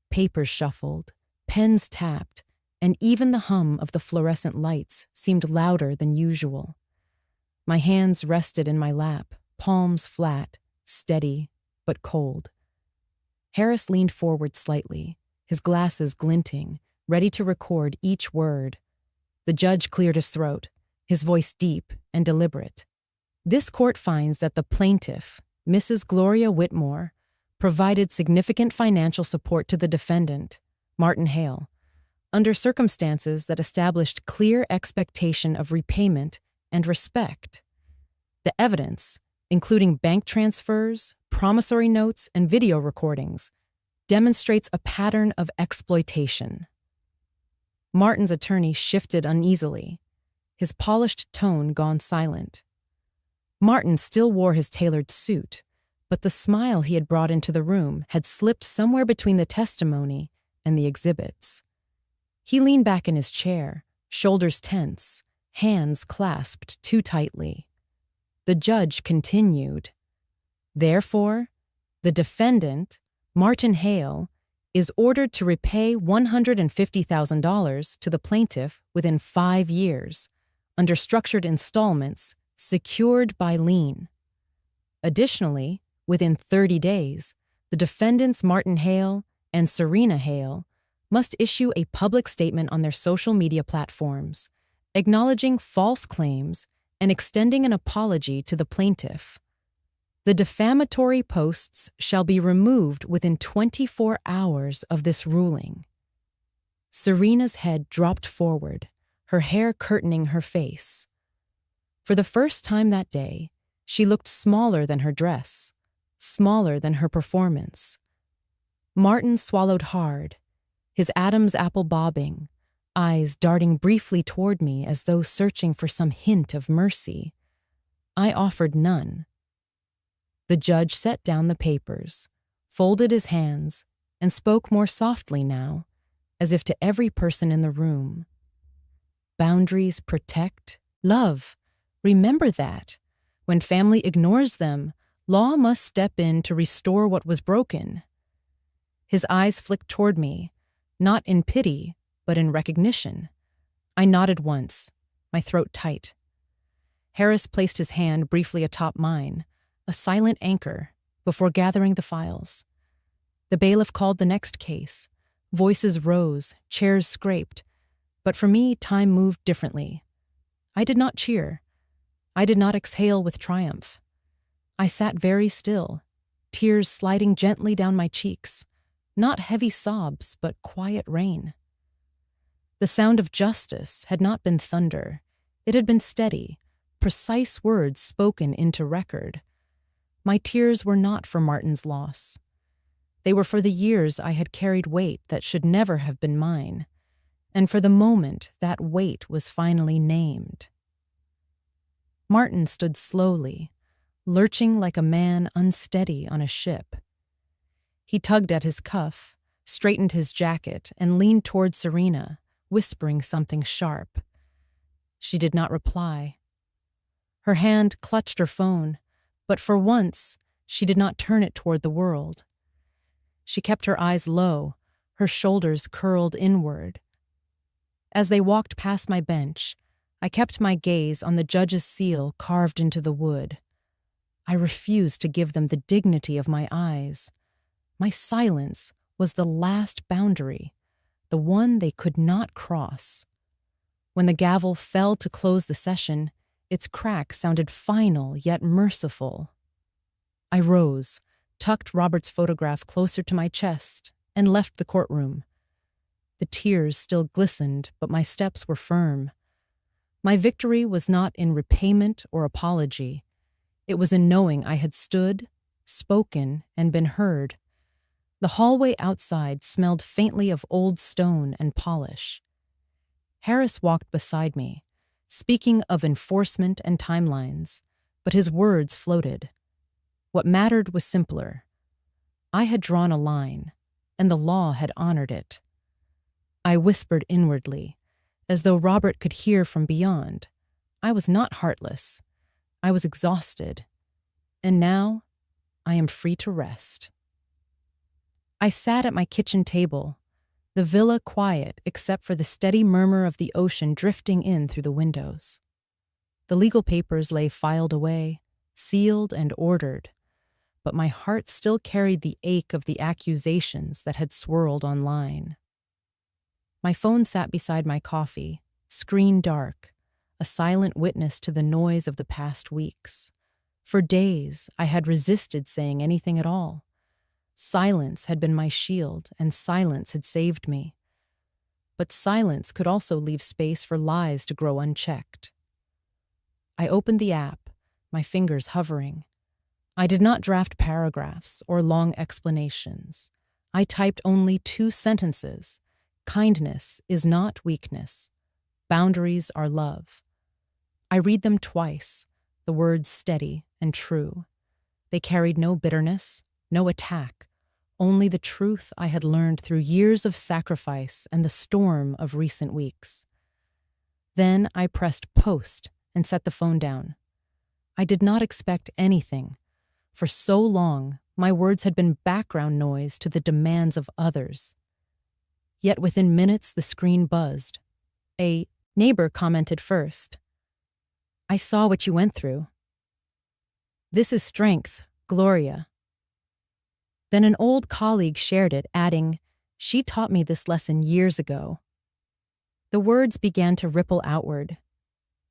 A: Papers shuffled, pens tapped, and even the hum of the fluorescent lights seemed louder than usual. My hands rested in my lap, palms flat, steady, but cold. Harris leaned forward slightly, his glasses glinting, ready to record each word. The judge cleared his throat, his voice deep and deliberate. "This court finds that the plaintiff, Mrs. Gloria Whitmore, provided significant financial support to the defendant, Martin Hale, under circumstances that established clear expectation of repayment and respect. The evidence, including bank transfers, promissory notes, and video recordings, demonstrates a pattern of exploitation." Martin's attorney shifted uneasily, his polished tone gone silent. Martin still wore his tailored suit, but the smile he had brought into the room had slipped somewhere between the testimony and the exhibits. He leaned back in his chair, shoulders tense, hands clasped too tightly. The judge continued, "Therefore, the defendant, Martin Hale, is ordered to repay $150,000 to the plaintiff within 5 years, under structured installments secured by lien. Additionally, within 30 days, the defendants Martin Hale and Serena Hale must issue a public statement on their social media platforms, acknowledging false claims and extending an apology to the plaintiff. The defamatory posts shall be removed within 24 hours of this ruling." Serena's head dropped forward, her hair curtaining her face. For the first time that day, she looked smaller than her dress, smaller than her performance. Martin swallowed hard, his Adam's apple bobbing, eyes darting briefly toward me as though searching for some hint of mercy. I offered none. The judge set down the papers, folded his hands, and spoke more softly now, as if to every person in the room. "Boundaries protect love. Remember that. When family ignores them, law must step in to restore what was broken." His eyes flicked toward me, not in pity, but in recognition. I nodded once, my throat tight. Harris placed his hand briefly atop mine, a silent anchor, before gathering the files. The bailiff called the next case. Voices rose, chairs scraped, but for me, time moved differently. I did not cheer. I did not exhale with triumph. I sat very still, tears sliding gently down my cheeks, not heavy sobs, but quiet rain. The sound of justice had not been thunder. It had been steady, precise words spoken into record. My tears were not for Martin's loss. They were for the years I had carried weight that should never have been mine, and for the moment that weight was finally named. Martin stood slowly, lurching like a man unsteady on a ship. He tugged at his cuff, straightened his jacket, and leaned toward Serena, whispering something sharp. She did not reply. Her hand clutched her phone, but for once, she did not turn it toward the world. She kept her eyes low, her shoulders curled inward. As they walked past my bench, I kept my gaze on the judge's seal carved into the wood. I refused to give them the dignity of my eyes. My silence was the last boundary, the one they could not cross. When the gavel fell to close the session, its crack sounded final yet merciful. I rose, tucked Robert's photograph closer to my chest, and left the courtroom. The tears still glistened, but my steps were firm. My victory was not in repayment or apology. It was in knowing I had stood, spoken, and been heard. The hallway outside smelled faintly of old stone and polish. Harris walked beside me, speaking of enforcement and timelines, but his words floated. What mattered was simpler. I had drawn a line, and the law had honored it. I whispered inwardly, as though Robert could hear from beyond. I was not heartless. I was exhausted. And now, I am free to rest. I sat at my kitchen table, the villa quiet except for the steady murmur of the ocean drifting in through the windows. The legal papers lay filed away, sealed and ordered, but my heart still carried the ache of the accusations that had swirled online. My phone sat beside my coffee, screen dark, a silent witness to the noise of the past weeks. For days, I had resisted saying anything at all. Silence had been my shield, and silence had saved me. But silence could also leave space for lies to grow unchecked. I opened the app, my fingers hovering. I did not draft paragraphs or long explanations. I typed only 2 sentences. Kindness is not weakness. Boundaries are love. I read them twice, the words steady and true. They carried no bitterness, no attack, only the truth I had learned through years of sacrifice and the storm of recent weeks. Then I pressed post and set the phone down. I did not expect anything. For so long, my words had been background noise to the demands of others. Yet within minutes the screen buzzed. A neighbor commented first. "I saw what you went through. This is strength, Gloria." Then an old colleague shared it, adding, "She taught me this lesson years ago." The words began to ripple outward.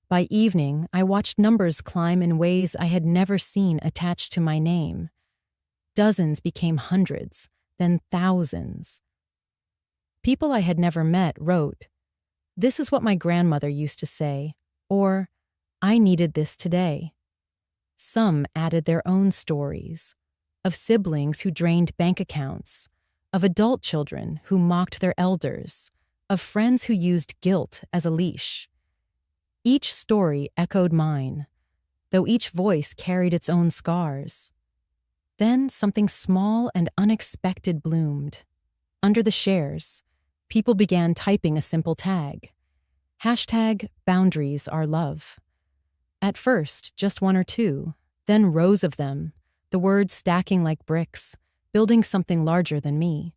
A: By evening, I watched numbers climb in ways I had never seen attached to my name. Dozens became hundreds, then thousands. People I had never met wrote, "This is what my grandmother used to say," or "I needed this today." Some added their own stories, of siblings who drained bank accounts, of adult children who mocked their elders, of friends who used guilt as a leash. Each story echoed mine, though each voice carried its own scars. Then something small and unexpected bloomed. Under the shares, people began typing a simple tag. #boundaries are love. At first, just 1 or 2, then rows of them, the words stacking like bricks, building something larger than me.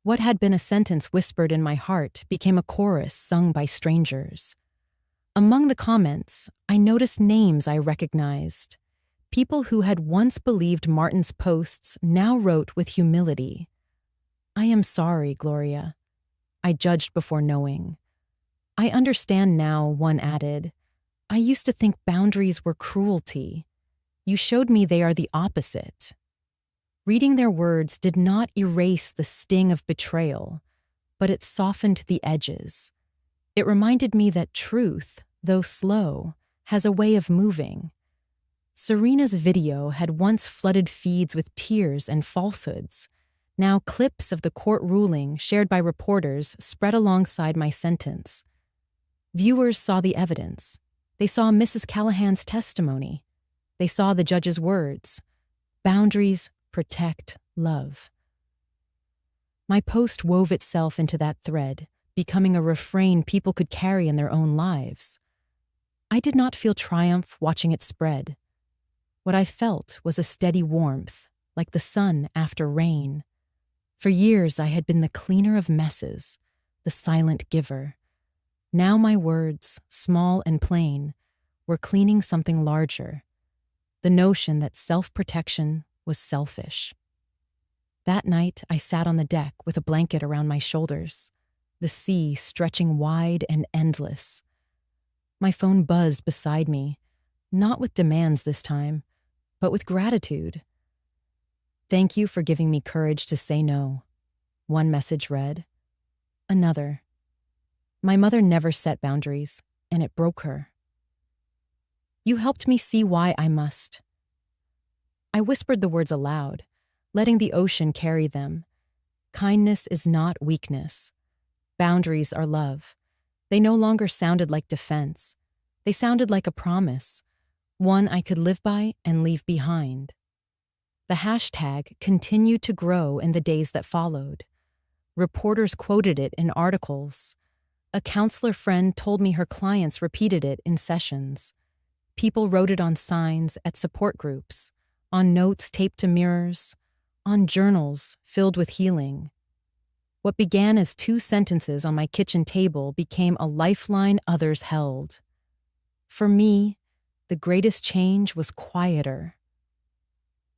A: What had been a sentence whispered in my heart became a chorus sung by strangers. Among the comments, I noticed names I recognized. People who had once believed Martin's posts now wrote with humility, "I am sorry, Gloria. I judged before knowing." "I understand now," one added. "I used to think boundaries were cruelty." You showed me they are the opposite. Reading their words did not erase the sting of betrayal, but it softened the edges. It reminded me that truth, though slow, has a way of moving. Serena's video had once flooded feeds with tears and falsehoods. Now clips of the court ruling shared by reporters spread alongside my sentence. Viewers saw the evidence. They saw Mrs. Callahan's testimony. They saw the judge's words. Boundaries protect love. My post wove itself into that thread, becoming a refrain people could carry in their own lives. I did not feel triumph watching it spread. What I felt was a steady warmth, like the sun after rain. For years I had been the cleaner of messes, the silent giver. Now my words, small and plain, were cleaning something larger, the notion that self-protection was selfish. That night I sat on the deck with a blanket around my shoulders, the sea stretching wide and endless. My phone buzzed beside me, not with demands this time, but with gratitude. Thank you for giving me courage to say no. One message read. Another. My mother never set boundaries, and it broke her. You helped me see why I must. I whispered the words aloud, letting the ocean carry them. Kindness is not weakness. Boundaries are love. They no longer sounded like defense. They sounded like a promise, one I could live by and leave behind. The hashtag continued to grow in the days that followed. Reporters quoted it in articles. A counselor friend told me her clients repeated it in sessions. People wrote it on signs at support groups, on notes taped to mirrors, on journals filled with healing. What began as 2 sentences on my kitchen table became a lifeline others held. For me, the greatest change was quieter.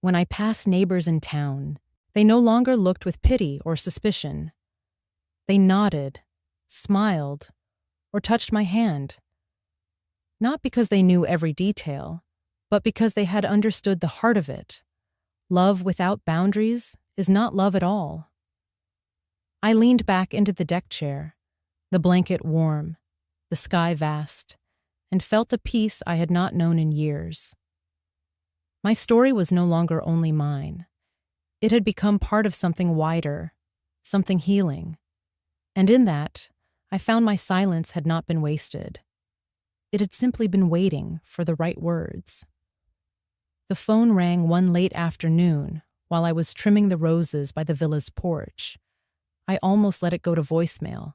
A: When I passed neighbors in town, they no longer looked with pity or suspicion. They nodded, smiled, or touched my hand. Not because they knew every detail, but because they had understood the heart of it. Love without boundaries is not love at all. I leaned back into the deck chair, the blanket warm, the sky vast, and felt a peace I had not known in years. My story was no longer only mine. It had become part of something wider, something healing. And in that, I found my silence had not been wasted. It had simply been waiting for the right words. The phone rang one late afternoon while I was trimming the roses by the villa's porch. I almost let it go to voicemail.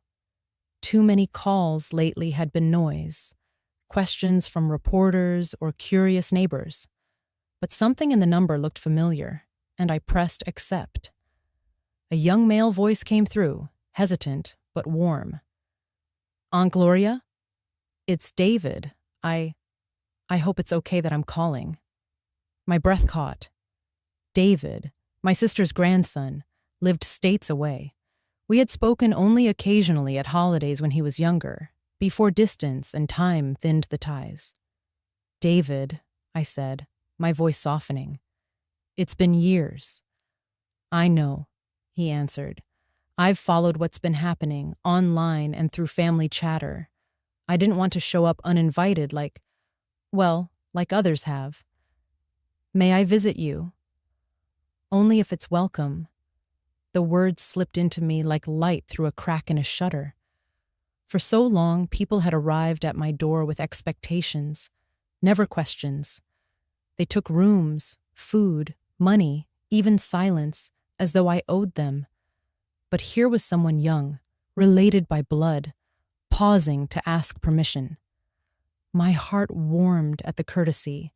A: Too many calls lately had been noise, questions from reporters or curious neighbors. But something in the number looked familiar, and I pressed accept. A young male voice came through, hesitant but warm. Aunt Gloria? It's David. I hope it's okay that I'm calling. My breath caught. David, my sister's grandson, lived states away. We had spoken only occasionally at holidays when he was younger, before distance and time thinned the ties. David, I said, my voice softening. It's been years. I know, he answered. I've followed what's been happening, online and through family chatter. I didn't want to show up uninvited like others have. May I visit you? Only if it's welcome. The words slipped into me like light through a crack in a shutter. For so long, people had arrived at my door with expectations, never questions. They took rooms, food, money, even silence, as though I owed them. But here was someone young, related by blood, pausing to ask permission. My heart warmed at the courtesy.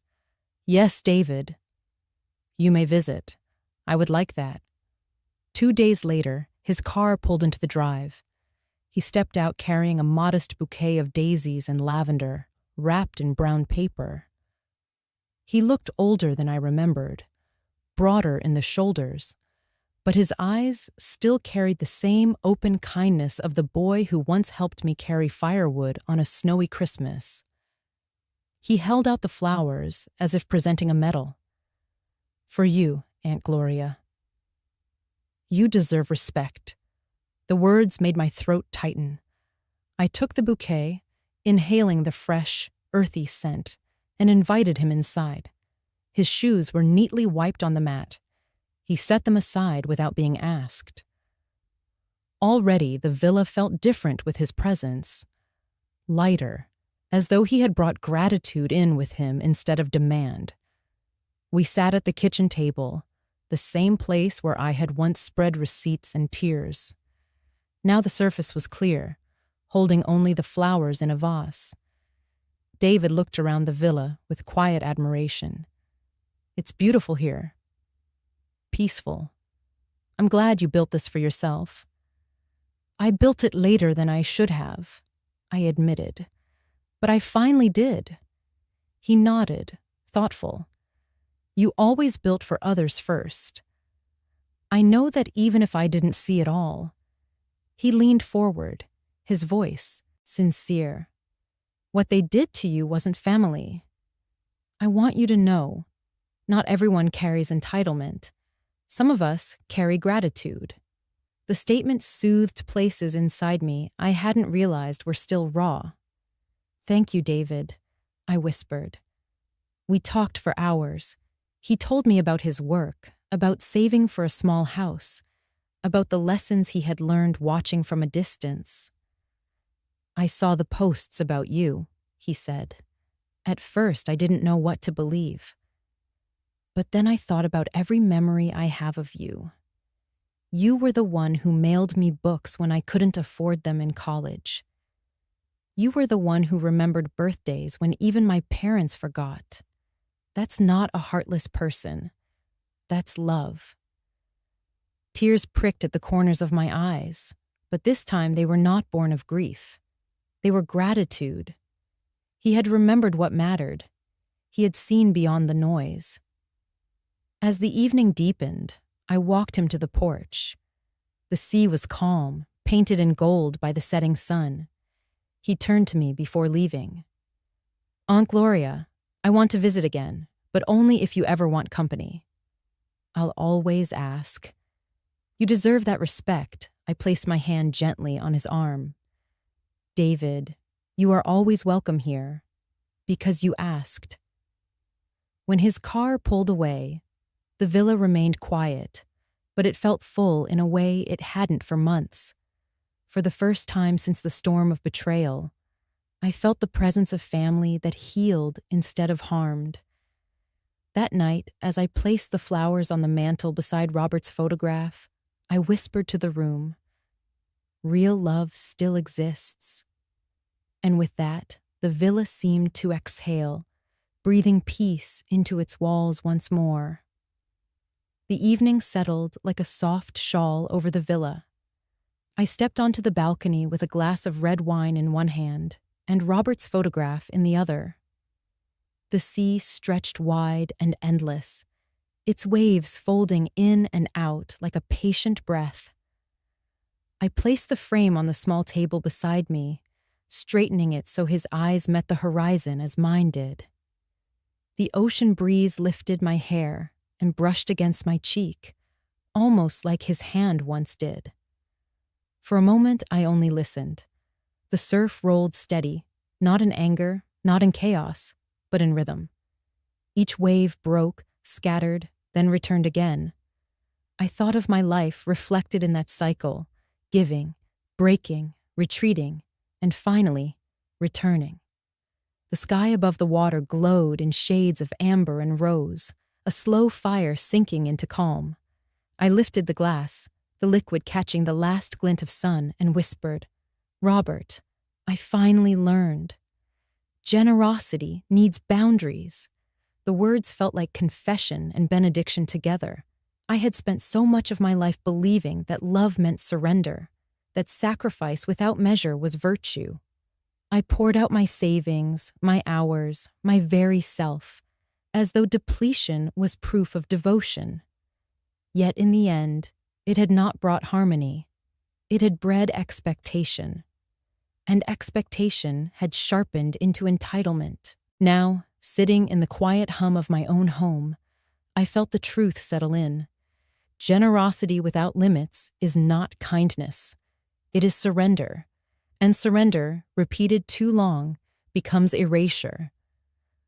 A: Yes, David. You may visit. I would like that. 2 days later, his car pulled into the drive. He stepped out carrying a modest bouquet of daisies and lavender, wrapped in brown paper. He looked older than I remembered, broader in the shoulders, but his eyes still carried the same open kindness of the boy who once helped me carry firewood on a snowy Christmas. He held out the flowers as if presenting a medal. "For you, Aunt Gloria. You deserve respect." The words made my throat tighten. I took the bouquet, inhaling the fresh, earthy scent, and invited him inside. His shoes were neatly wiped on the mat. He set them aside without being asked. Already the villa felt different with his presence, lighter, as though he had brought gratitude in with him instead of demand. We sat at the kitchen table, the same place where I had once spread receipts and tears. Now the surface was clear, holding only the flowers in a vase. David looked around the villa with quiet admiration. "It's beautiful here. Peaceful. I'm glad you built this for yourself." "I built it later than I should have," I admitted. "But I finally did." He nodded, thoughtful. "You always built for others first." I know that even if I didn't see it all. He leaned forward, his voice sincere. "What they did to you wasn't family. I want you to know, not everyone carries entitlement. Some of us carry gratitude." The statement soothed places inside me I hadn't realized were still raw. "Thank you, David," I whispered. We talked for hours. He told me about his work, about saving for a small house, about the lessons he had learned watching from a distance. "I saw the posts about you," he said. "At first, I didn't know what to believe. But then I thought about every memory I have of you. You were the one who mailed me books when I couldn't afford them in college. You were the one who remembered birthdays when even my parents forgot. That's not a heartless person. That's love." Tears pricked at the corners of my eyes, but this time they were not born of grief. They were gratitude. He had remembered what mattered. He had seen beyond the noise. As the evening deepened, I walked him to the porch. The sea was calm, painted in gold by the setting sun. He turned to me before leaving. "Aunt Gloria, I want to visit again, but only if you ever want company." "I'll always ask." "You deserve that respect." I placed my hand gently on his arm. "David, you are always welcome here, because you asked." When his car pulled away, the villa remained quiet, but it felt full in a way it hadn't for months. For the first time since the storm of betrayal, I felt the presence of family that healed instead of harmed. That night, as I placed the flowers on the mantel beside Robert's photograph, I whispered to the room, "Real love still exists." And with that, the villa seemed to exhale, breathing peace into its walls once more. The evening settled like a soft shawl over the villa. I stepped onto the balcony with a glass of red wine in one hand and Robert's photograph in the other. The sea stretched wide and endless, its waves folding in and out like a patient breath. I placed the frame on the small table beside me, straightening it so his eyes met the horizon as mine did. The ocean breeze lifted my hair and brushed against my cheek, almost like his hand once did. For a moment, I only listened. The surf rolled steady, not in anger, not in chaos, but in rhythm. Each wave broke, scattered, then returned again. I thought of my life reflected in that cycle, giving, breaking, retreating, and finally, returning. The sky above the water glowed in shades of amber and rose, a slow fire sinking into calm. I lifted the glass, the liquid catching the last glint of sun, and whispered, "Robert, I finally learned. Generosity needs boundaries." The words felt like confession and benediction together. I had spent so much of my life believing that love meant surrender, that sacrifice without measure was virtue. I poured out my savings, my hours, my very self, as though depletion was proof of devotion. Yet in the end, it had not brought harmony. It had bred expectation. And expectation had sharpened into entitlement. Now, sitting in the quiet hum of my own home, I felt the truth settle in. Generosity without limits is not kindness. It is surrender. And surrender, repeated too long, becomes erasure.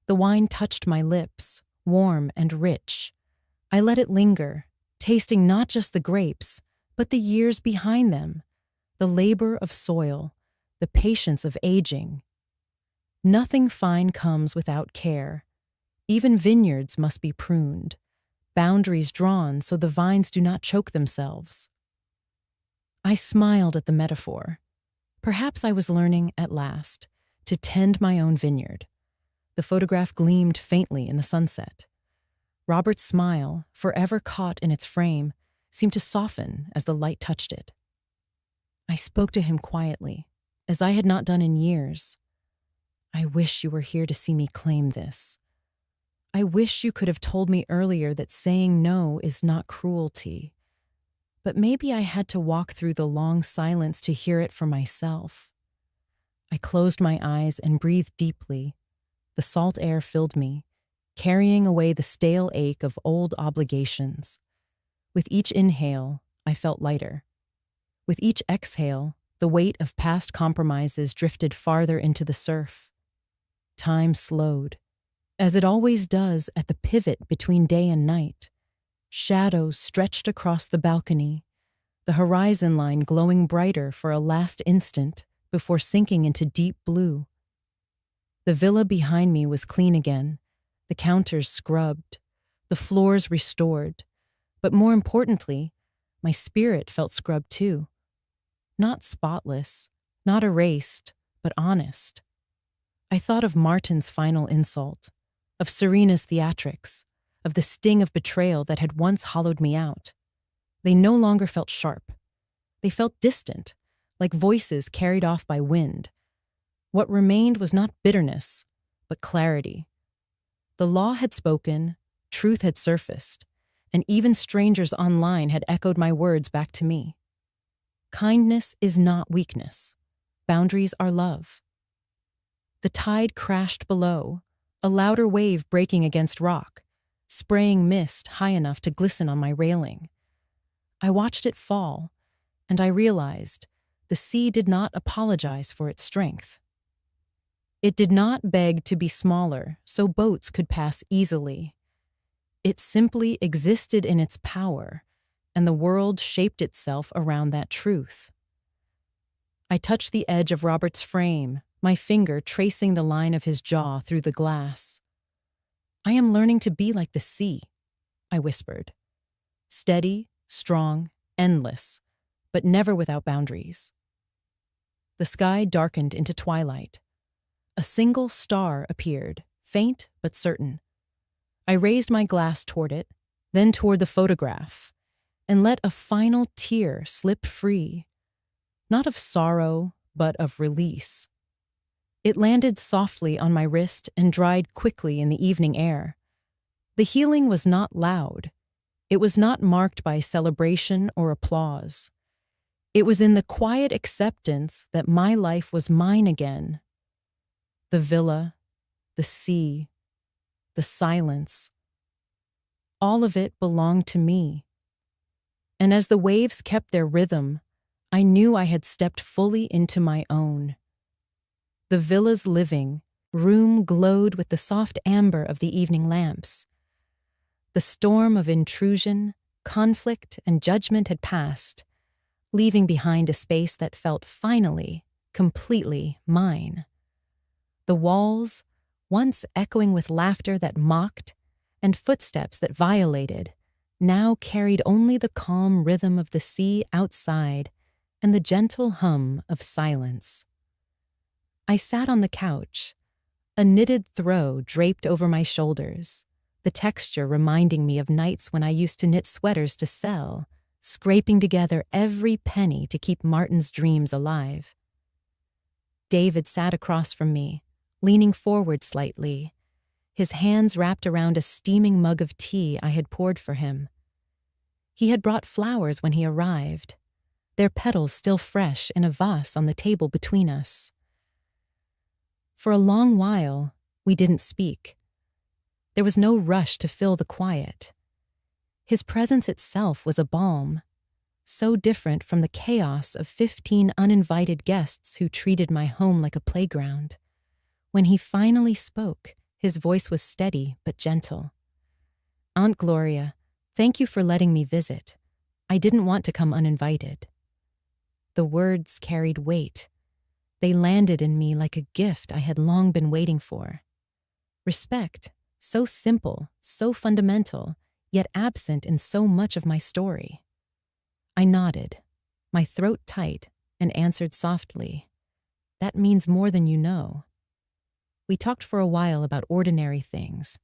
A: The wine touched my lips, warm and rich. I let it linger, tasting not just the grapes, but the years behind them, the labor of soil, the patience of aging. Nothing fine comes without care. Even vineyards must be pruned, boundaries drawn so the vines do not choke themselves. I smiled at the metaphor. Perhaps I was learning, at last, to tend my own vineyard. The photograph gleamed faintly in the sunset. Robert's smile, forever caught in its frame, seemed to soften as the light touched it. I spoke to him quietly, as I had not done in years. I wish you were here to see me claim this. I wish you could have told me earlier that saying no is not cruelty. But maybe I had to walk through the long silence to hear it for myself. I closed my eyes and breathed deeply. The salt air filled me, carrying away the stale ache of old obligations. With each inhale, I felt lighter. With each exhale, the weight of past compromises drifted farther into the surf. Time slowed, as it always does at the pivot between day and night. Shadows stretched across the balcony, the horizon line glowing brighter for a last instant before sinking into deep blue. The villa behind me was clean again, the counters scrubbed, the floors restored, but more importantly, my spirit felt scrubbed too. Not spotless, not erased, but honest. I thought of Martin's final insult, of Serena's theatrics, of the sting of betrayal that had once hollowed me out. They no longer felt sharp. They felt distant, like voices carried off by wind. What remained was not bitterness, but clarity. The law had spoken, truth had surfaced, and even strangers online had echoed my words back to me. Kindness is not weakness. Boundaries are love. The tide crashed below, a louder wave breaking against rock, spraying mist high enough to glisten on my railing. I watched it fall, and I realized the sea did not apologize for its strength. It did not beg to be smaller so boats could pass easily. It simply existed in its power, and the world shaped itself around that truth. I touched the edge of Robert's frame, my finger tracing the line of his jaw through the glass. I am learning to be like the sea, I whispered. Steady, strong, endless, but never without boundaries. The sky darkened into twilight. A single star appeared, faint but certain. I raised my glass toward it, then toward the photograph, and let a final tear slip free, not of sorrow, but of release. It landed softly on my wrist and dried quickly in the evening air. The healing was not loud. It was not marked by celebration or applause. It was in the quiet acceptance that my life was mine again. The villa, the sea, the silence. All of it belonged to me. And as the waves kept their rhythm, I knew I had stepped fully into my own. The villa's living room glowed with the soft amber of the evening lamps. The storm of intrusion, conflict, and judgment had passed, leaving behind a space that felt finally, completely mine. The walls, once echoing with laughter that mocked and footsteps that violated, now carried only the calm rhythm of the sea outside and the gentle hum of silence. I sat on the couch, a knitted throw draped over my shoulders, the texture reminding me of nights when I used to knit sweaters to sell, scraping together every penny to keep Martin's dreams alive. David sat across from me, leaning forward slightly, his hands wrapped around a steaming mug of tea I had poured for him. He had brought flowers when he arrived, their petals still fresh in a vase on the table between us. For a long while, We didn't speak. There was no rush to fill the quiet. His presence itself was a balm, so different from the chaos of 15 uninvited guests who treated my home like a playground. When he finally spoke, his voice was steady but gentle. "Aunt Gloria, thank you for letting me visit. I didn't want to come uninvited." The words carried weight. They landed in me like a gift I had long been waiting for. Respect, so simple, so fundamental, yet absent in so much of my story. I nodded, my throat tight, and answered softly, "That means more than you know." We talked for a while about ordinary things,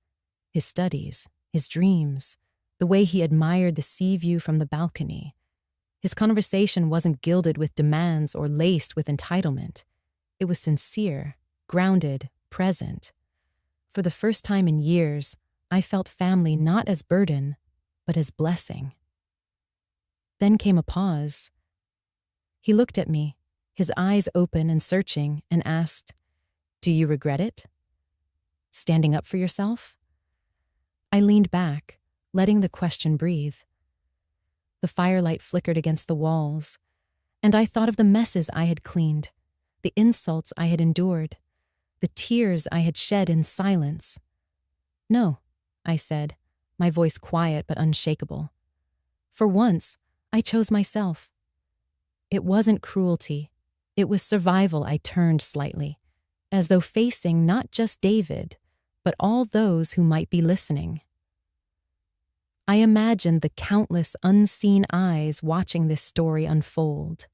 A: his studies, his dreams, the way he admired the sea view from the balcony. His conversation wasn't gilded with demands or laced with entitlement. It was sincere, grounded, present. For the first time in years, I felt family not as burden, but as blessing. Then came a pause. He looked at me, his eyes open and searching, and asked, "Do you regret it? Standing up for yourself?" I leaned back, letting the question breathe. The firelight flickered against the walls, and I thought of the messes I had cleaned, the insults I had endured, the tears I had shed in silence. "No," I said, my voice quiet but unshakable. "For once, I chose myself." It wasn't cruelty. It was survival. I turned slightly, as though facing not just David, but all those who might be listening. I imagined the countless unseen eyes watching this story unfold.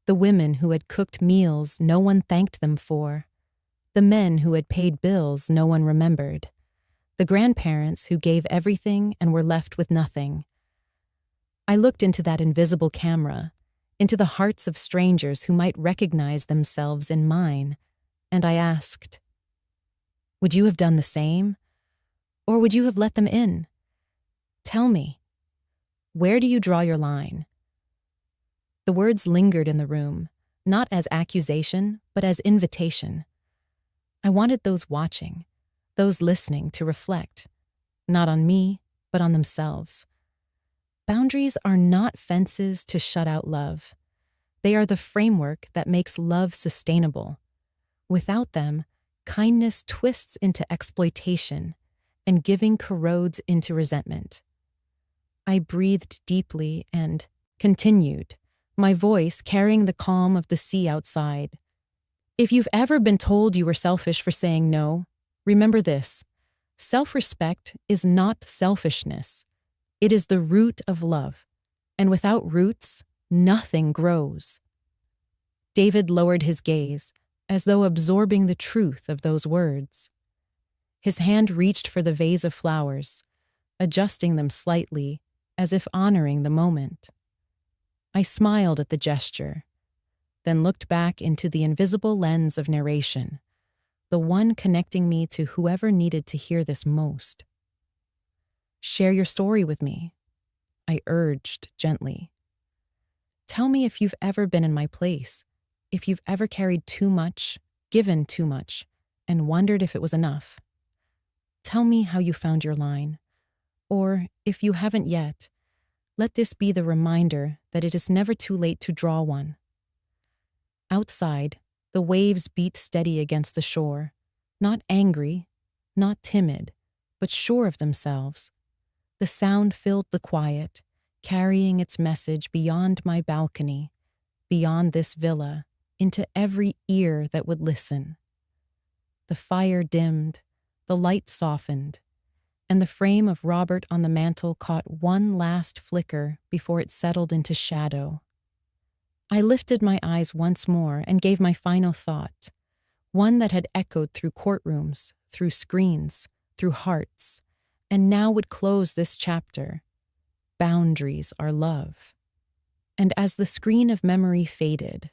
A: The women who had cooked meals no one thanked them for. The men who had paid bills no one remembered. The grandparents who gave everything and were left with nothing. I looked into that invisible camera, into the hearts of strangers who might recognize themselves in mine, and I asked, "Would you have done the same? Or would you have let them in? Tell me, where do you draw your line?" The words lingered in the room, not as accusation, but as invitation. I wanted those watching, those listening to reflect, not on me, but on themselves. Boundaries are not fences to shut out love. They are the framework that makes love sustainable. Without them, kindness twists into exploitation, and giving corrodes into resentment. I breathed deeply and continued, my voice carrying the calm of the sea outside. "If you've ever been told you were selfish for saying no, remember this: self-respect is not selfishness. It is the root of love, and without roots, nothing grows." David lowered his gaze, as though absorbing the truth of those words. His hand reached for the vase of flowers, adjusting them slightly, as if honoring the moment. I smiled at the gesture, then looked back into the invisible lens of narration, the one connecting me to whoever needed to hear this most. "Share your story with me," I urged gently. "Tell me if you've ever been in my place, if you've ever carried too much, given too much, and wondered if it was enough. Tell me how you found your line. Or, if you haven't yet, let this be the reminder that it is never too late to draw one." Outside, the waves beat steady against the shore, not angry, not timid, but sure of themselves. The sound filled the quiet, carrying its message beyond my balcony, beyond this villa, into every ear that would listen. The fire dimmed, the light softened, and the frame of Robert on the mantel caught one last flicker before it settled into shadow. I lifted my eyes once more and gave my final thought, one that had echoed through courtrooms, through screens, through hearts, and now would close this chapter. Boundaries are love. And as the screen of memory faded,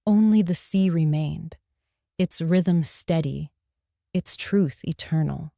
A: only the sea remained, its rhythm steady, its truth eternal.